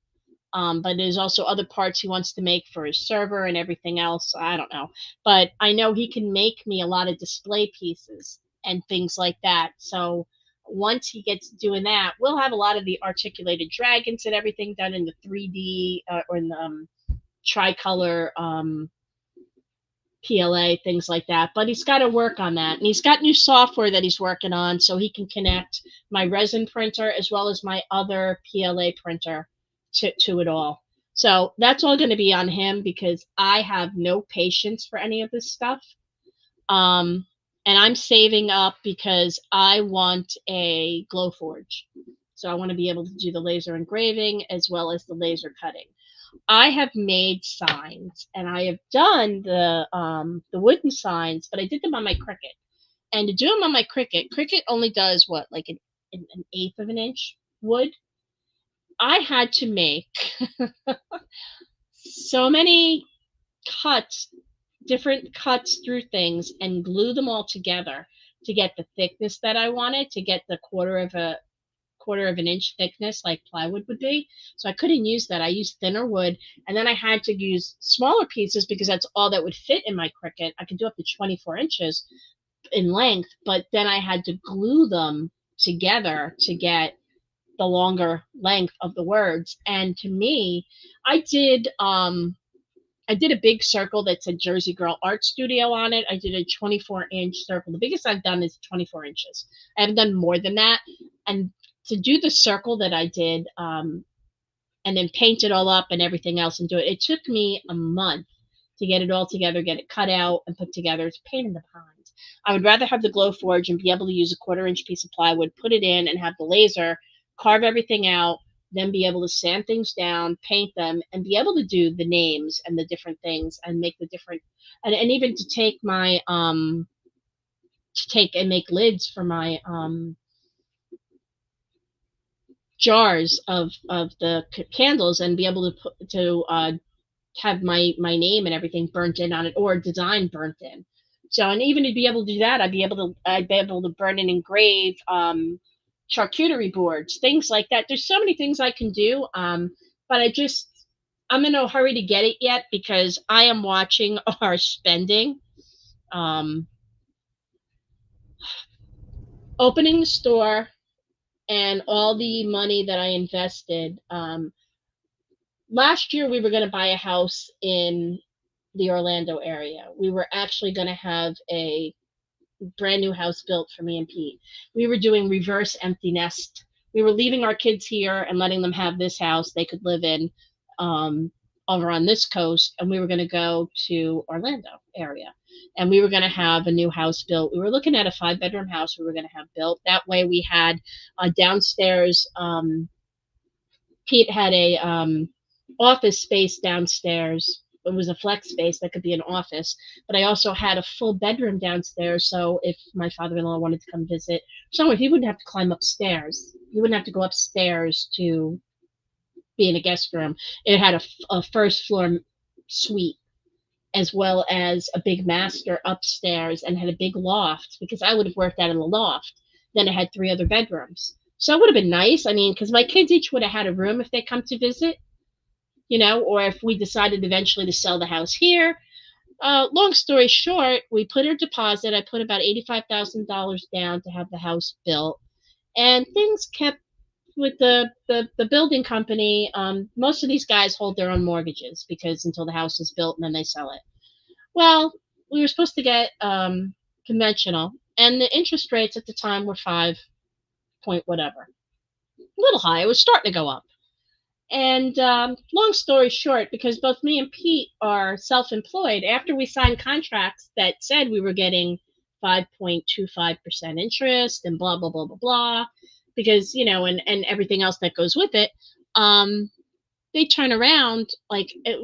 [SPEAKER 2] but there's also other parts he wants to make for his server and everything else. I don't know. But I know he can make me a lot of display pieces and things like that. So once he gets doing that, we'll have a lot of the articulated dragons and everything done in the 3D or in the tricolor PLA, things like that. But he's got to work on that. And he's got new software that he's working on so he can connect my resin printer as well as my other PLA printer to it all. So that's all going to be on him because I have no patience for any of this stuff. And I'm saving up because I want a Glowforge. So I want to be able to do the laser engraving as well as the laser cutting. I have made signs, and I have done the wooden signs, but I did them on my Cricut. And to do them on my Cricut only does what, like an eighth of an inch wood. I had to make so many cuts, different cuts through things, and glue them all together to get the thickness that I wanted, to get the quarter of an inch thickness like plywood would be. So I couldn't use that. I used thinner wood, and then I had to use smaller pieces because that's all that would fit in my Cricut. I could do up to 24 inches in length, but then I had to glue them together to get the longer length of the words. And to me, I did a big circle that said Jersey Girl Art Studio on it. I did a 24-inch circle. The biggest I've done is 24 inches. I haven't done more than that. And to do the circle that I did, and then paint it all up and everything else and do it, it took me a month to get it all together, get it cut out and put together. It's a pain in the behind. I would rather have the Glowforge and be able to use a 1/4-inch piece of plywood, put it in, and have the laser carve everything out, then be able to sand things down, paint them, and be able to do the names and the different things and make the different, and even to take my, to take and make lids for my jars of the candles and be able to have my name and everything burnt in on it, or design burnt in. So, and even to be able to do that, I'd be able to burn and engrave charcuterie boards, things like that. There's so many things I can do, but I'm in no hurry to get it yet because I am watching our spending. Opening the store and all the money that I invested. Last year, we were going to buy a house in the Orlando area. We were actually going to have a brand new house built for me and Pete. We were doing reverse empty nest. We were leaving our kids here and letting them have this house they could live in over on this coast, and we were going to go to Orlando area, and we were going to have a new house built. We were looking at a 5-bedroom house we were going to have built. That way we had downstairs. Pete had a office space downstairs. It was a flex space that could be an office, but I also had a full bedroom downstairs. So if my father-in-law wanted to come visit, he wouldn't have to climb upstairs. He wouldn't have to go upstairs to be in a guest room. It had a first floor suite as well as a big master upstairs, and had a big loft because I would have worked out in the loft. Then it had 3 other bedrooms. So it would have been nice. I mean, because my kids each would have had a room if they come to visit, or if we decided eventually to sell the house here. Long story short, we put a deposit. I put about $85,000 down to have the house built, and things kept with the building company. Most of these guys hold their own mortgages because until the house is built and then they sell it. Well, we were supposed to get conventional, and the interest rates at the time were 5 point whatever, a little high. It was starting to go up. And long story short, because both me and Pete are self-employed, after we signed contracts that said we were getting 5.25% interest and blah, blah, blah, blah, blah, because, and everything else that goes with it, they turn around,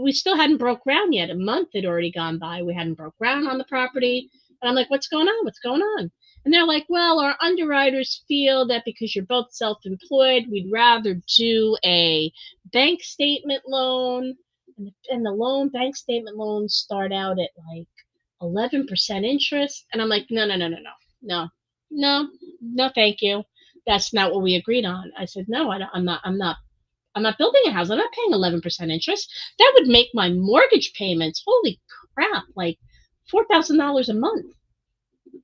[SPEAKER 2] we still hadn't broke ground yet. A month had already gone by. We hadn't broke ground on the property. And I'm like, what's going on? What's going on? And they're like, well, our underwriters feel that because you're both self-employed, we'd rather do a bank statement loan. And the bank statement loans start out at 11% interest. And I'm like, no, thank you. That's not what we agreed on. I said, no, I'm not building a house. I'm not paying 11% interest. That would make my mortgage payments, holy crap, like $4,000 a month.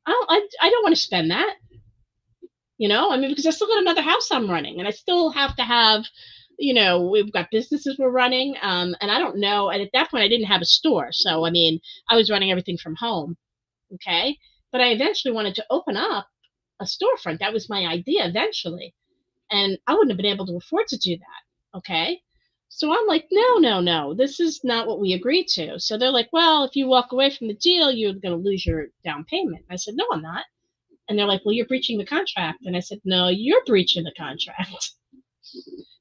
[SPEAKER 2] I don't want to spend that, because I still got another house I'm running, and I still have to have, we've got businesses we're running, and I don't know. And at that point, I didn't have a store, so I was running everything from home, okay. But I eventually wanted to open up a storefront. That was my idea eventually, and I wouldn't have been able to afford to do that, okay. So I'm like, no, this is not what we agreed to. So they're like, well, if you walk away from the deal, you're going to lose your down payment. I said, no, I'm not. And they're like, well, you're breaching the contract. And I said, no, you're breaching the contract.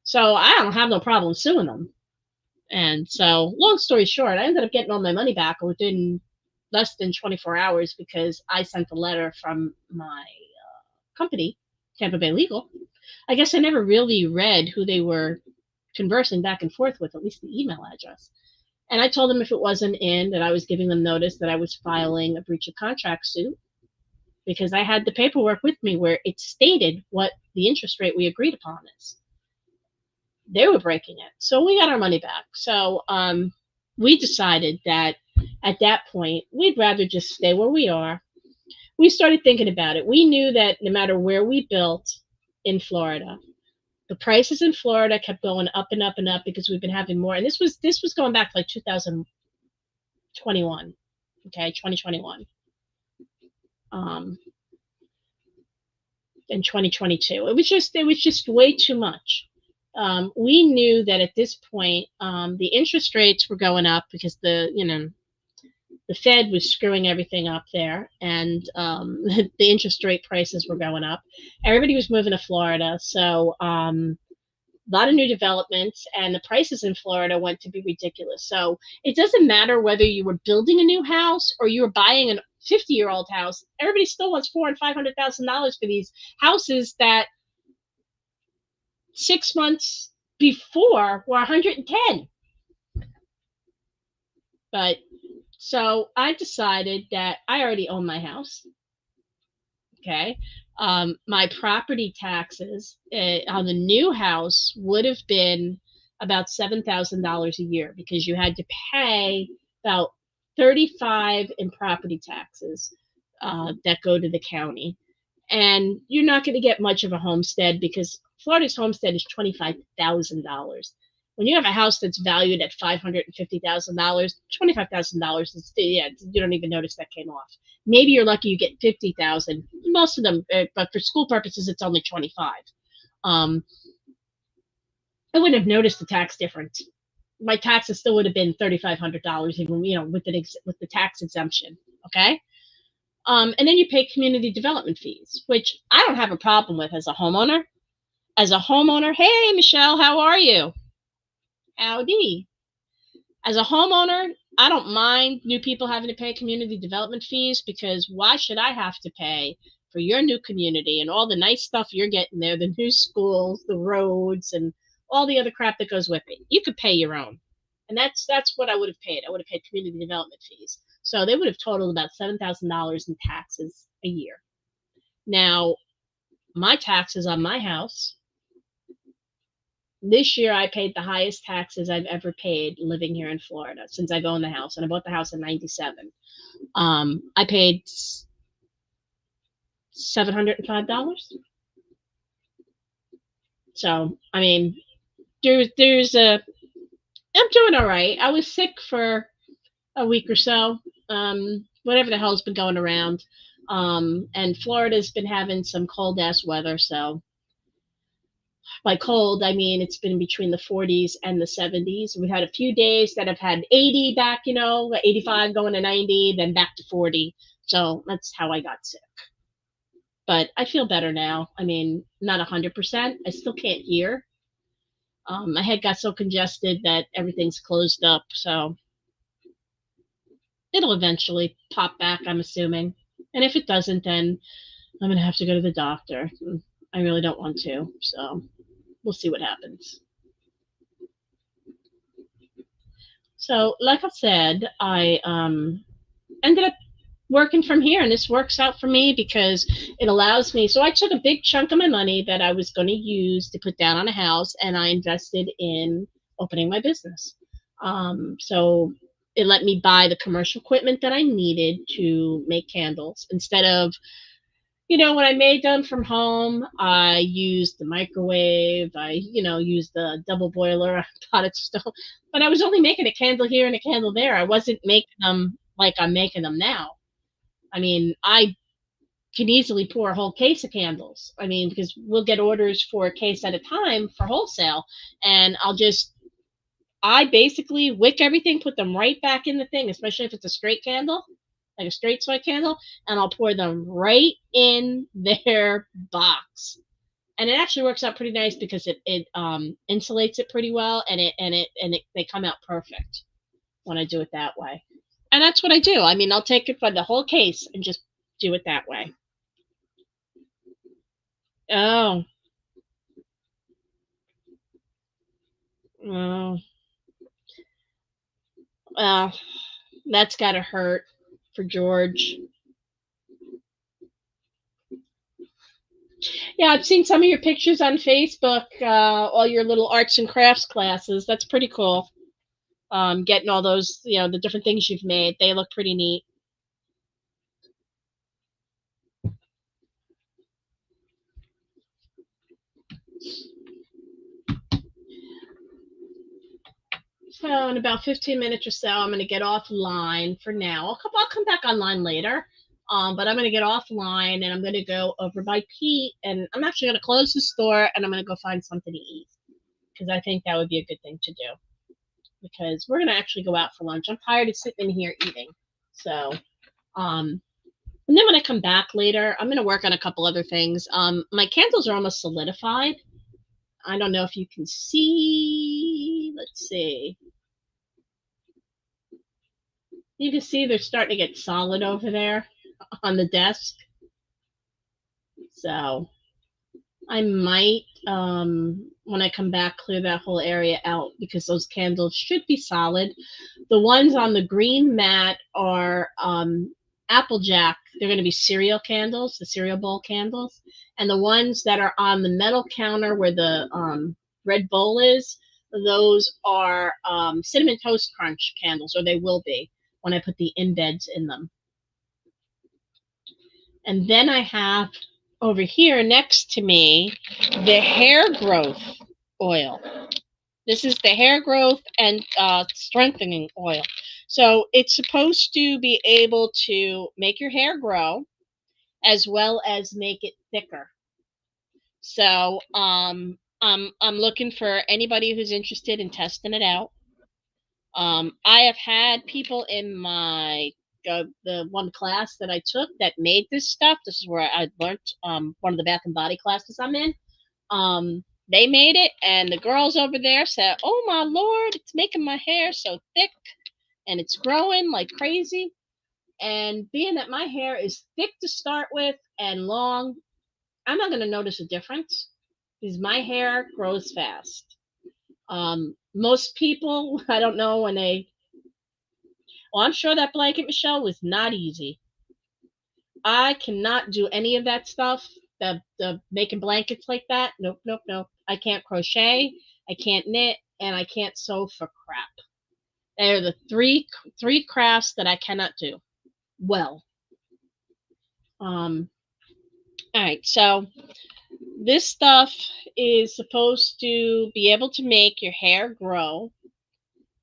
[SPEAKER 2] So I don't have no problem suing them. And so long story short, I ended up getting all my money back within less than 24 hours because I sent a letter from my company, Tampa Bay Legal. I guess I never really read who they were conversing back and forth with, at least the email address. And I told them if it wasn't in, that I was giving them notice that I was filing a breach of contract suit because I had the paperwork with me where it stated what the interest rate we agreed upon is. They were breaking it. So we got our money back. So we decided that at that point, we'd rather just stay where we are. We started thinking about it. We knew that no matter where we built in Florida, the prices in Florida kept going up and up and up because we've been having more. And this was going back to 2021, okay, 2021, and 2022. It was just way too much. We knew that at this point, the interest rates were going up because the Fed was screwing everything up there, and the interest rate prices were going up. Everybody was moving to Florida, so a lot of new developments, and the prices in Florida went to be ridiculous. So it doesn't matter whether you were building a new house or you were buying a 50-year-old house. Everybody still wants $400,000 and $500,000 for these houses that 6 months before were 110. But so I decided that I already own my house. Okay. My property taxes on the new house would have been about $7,000 a year because you had to pay about 35 in property taxes that go to the county. And you're not going to get much of a homestead because Florida's homestead is $25,000. When you have a house that's valued at $550,000, $25,000 is, yeah, you don't even notice that came off. Maybe you're lucky you get 50,000. Most of them, but for school purposes, it's only 25. I wouldn't have noticed the tax difference. My taxes still would have been $3,500, even with the tax exemption. Okay. And then you pay community development fees, which I don't have a problem with as a homeowner. As a homeowner, hey, Michelle, how are you? Howdy. As a homeowner, I don't mind new people having to pay community development fees because why should I have to pay for your new community and all the nice stuff you're getting there, the new schools, the roads, and all the other crap that goes with it? You could pay your own. And that's what I would have paid. I would have paid community development fees. So they would have totaled about $7,000 in taxes a year. Now, my taxes on my house, this year I paid the highest taxes I've ever paid living here in Florida since I've owned the house. And I bought the house in 97. I paid $705. So, I mean, I'm doing all right. I was sick for a week or so. Whatever the hell's been going around. And Florida's been having some cold ass weather. So by cold, I mean, it's been between the 40s and the 70s. We've had a few days that have had 80 back, 85 going to 90, then back to 40. So that's how I got sick. But I feel better now. I mean, not 100%. I still can't hear. My head got so congested that everything's closed up. So it'll eventually pop back, I'm assuming. And if it doesn't, then I'm going to have to go to the doctor. I really don't want to. So we'll see what happens. So, like I said, I ended up working from here, and this works out for me because it allows me. So I took a big chunk of my money that I was going to use to put down on a house, and I invested in opening my business. So it let me buy the commercial equipment that I needed to make candles instead of, when I made them from home, I used the microwave. I, used the double boiler potted stove, but I was only making a candle here and a candle there. I wasn't making them like I'm making them now. I mean, I can easily pour a whole case of candles. I mean, because we'll get orders for a case at a time for wholesale, and I basically wick everything, put them right back in the thing, especially if it's a straight candle, like a straight sweat candle, and I'll pour them right in their box. And it actually works out pretty nice because it insulates it pretty well, and they come out perfect when I do it that way. And that's what I do. I mean, I'll take it for the whole case and just do it that way. Oh. Oh. Well, that's gotta hurt for George. Yeah, I've seen some of your pictures on Facebook, all your little arts and crafts classes. That's pretty cool. Getting all those, the different things you've made. They look pretty neat. So in about 15 minutes or so, I'm going to get offline for now. I'll come back online later. But I'm going to get offline and I'm going to go over by Pete, and I'm actually going to close the store and I'm going to go find something to eat because I think that would be a good thing to do because we're going to actually go out for lunch. I'm tired of sitting in here eating. So, and then when I come back later, I'm going to work on a couple other things. My candles are almost solidified. I don't know if you can see. Let's see. You can see they're starting to get solid over there on the desk. So I might, when I come back, clear that whole area out because those candles should be solid. The ones on the green mat are Applejack. They're going to be cereal candles, the cereal bowl candles. And the ones that are on the metal counter where the red bowl is, those are Cinnamon Toast Crunch candles, or they will be when I put the embeds in them. And then I have over here next to me the hair growth oil. This is the hair growth and strengthening oil. So it's supposed to be able to make your hair grow as well as make it thicker. So I'm looking for anybody who's interested in testing it out. I have had people in my the one class that I took that made this stuff. This is where I learned one of the Bath and Body classes I'm in. They made it, and the girls over there said, "Oh my Lord, it's making my hair so thick, and it's growing like crazy." And being that my hair is thick to start with and long, I'm not going to notice a difference because my hair grows fast. Most people, I don't know when they. Well, I'm sure that blanket, Michelle, was not easy. I cannot do any of that stuff. The making blankets like that. Nope, nope, nope. I can't crochet. I can't knit, and I can't sew for crap. They're the three crafts that I cannot do well. All right, so this stuff is supposed to be able to make your hair grow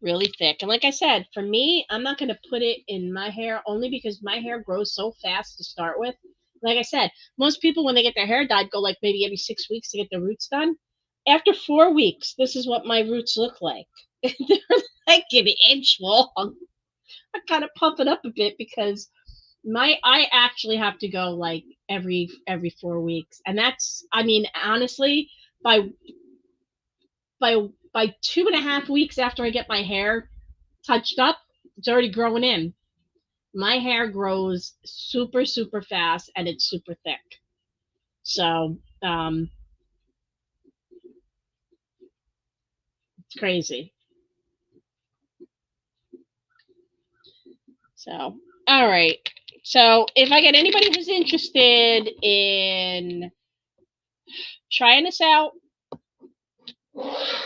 [SPEAKER 2] really thick. And like I said, for me, I'm not going to put it in my hair only because my hair grows so fast to start with. Like I said, most people, when they get their hair dyed, go like maybe every 6 weeks to get their roots done. After 4 weeks, this is what my roots look like. They're like an inch long. I kind of pump it up a bit because I actually have to go like every 4 weeks. And that's, I mean, honestly, by 2.5 weeks after I get my hair touched up, it's already growing in. My hair grows super, super fast and it's super thick. So, it's crazy. So, all right. So, if I get anybody who's interested in trying this out,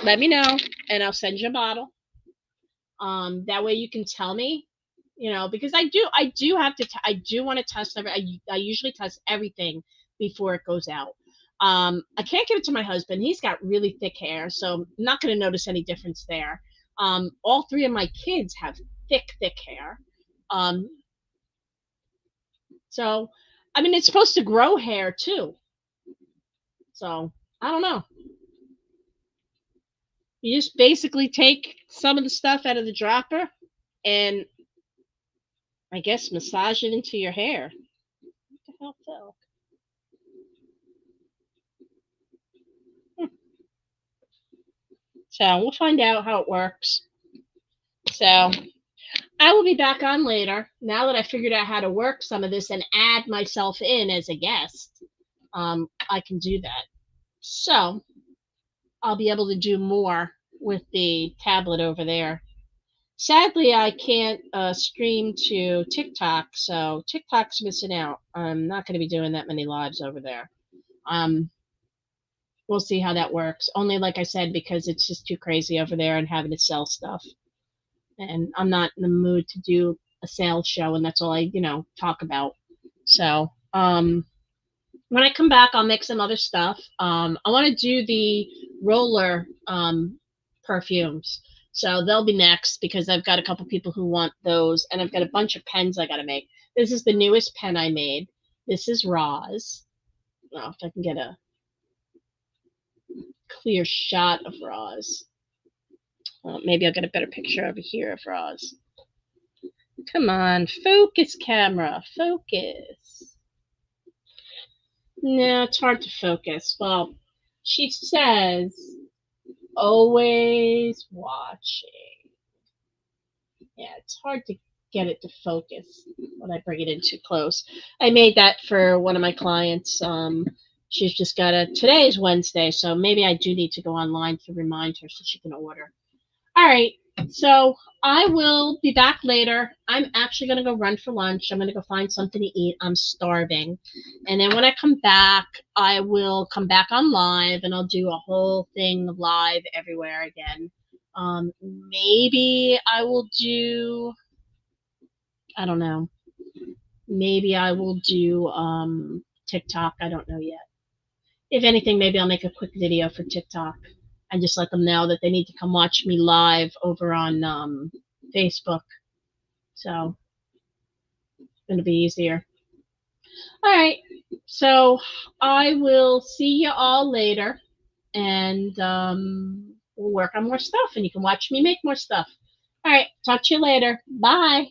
[SPEAKER 2] let me know and I'll send you a bottle. That way you can tell me, because I do have to, I do want to test I usually test everything before it goes out. I can't give it to my husband. He's got really thick hair, so I'm not going to notice any difference there. All 3 of my kids have thick hair. So, I mean, it's supposed to grow hair too. So, I don't know. You just basically take some of the stuff out of the dropper and I guess massage it into your hair. What the hell, Phil? So we'll find out how it works. So I will be back on later. Now that I figured out how to work some of this and add myself in as a guest, I can do that. So I'll be able to do more with the tablet over there. Sadly, I can't stream to TikTok, so TikTok's missing out. I'm not going to be doing that many lives over there. We'll see how that works. Only, like I said, because it's just too crazy over there and having to sell stuff. And I'm not in the mood to do a sales show, and that's all I, talk about. So, when I come back, I'll make some other stuff. I want to do the roller perfumes. So they'll be next because I've got a couple people who want those, and I've got a bunch of pens I got to make. This is the newest pen I made. This is Roz. Oh, if I can get a clear shot of Roz. Maybe I'll get a better picture over here of Roz. Come on, focus, camera, focus. No, it's hard to focus. Well, she says, always watching. Yeah, it's hard to get it to focus when I bring it in too close. I made that for one of my clients. She's just got to, today is Wednesday, so maybe I do need to go online to remind her so she can order. All right, so I will be back later. I'm actually going to go run for lunch. I'm going to go find something to eat. I'm starving. And then when I come back, I will come back on live and I'll do a whole thing live everywhere again. Maybe I will do, I don't know. Maybe I will do TikTok. I don't know yet. If anything, maybe I'll make a quick video for TikTok and just let them know that they need to come watch me live over on Facebook. So it's going to be easier. All right. So I will see you all later, and we'll work on more stuff, and you can watch me make more stuff. All right. Talk to you later. Bye.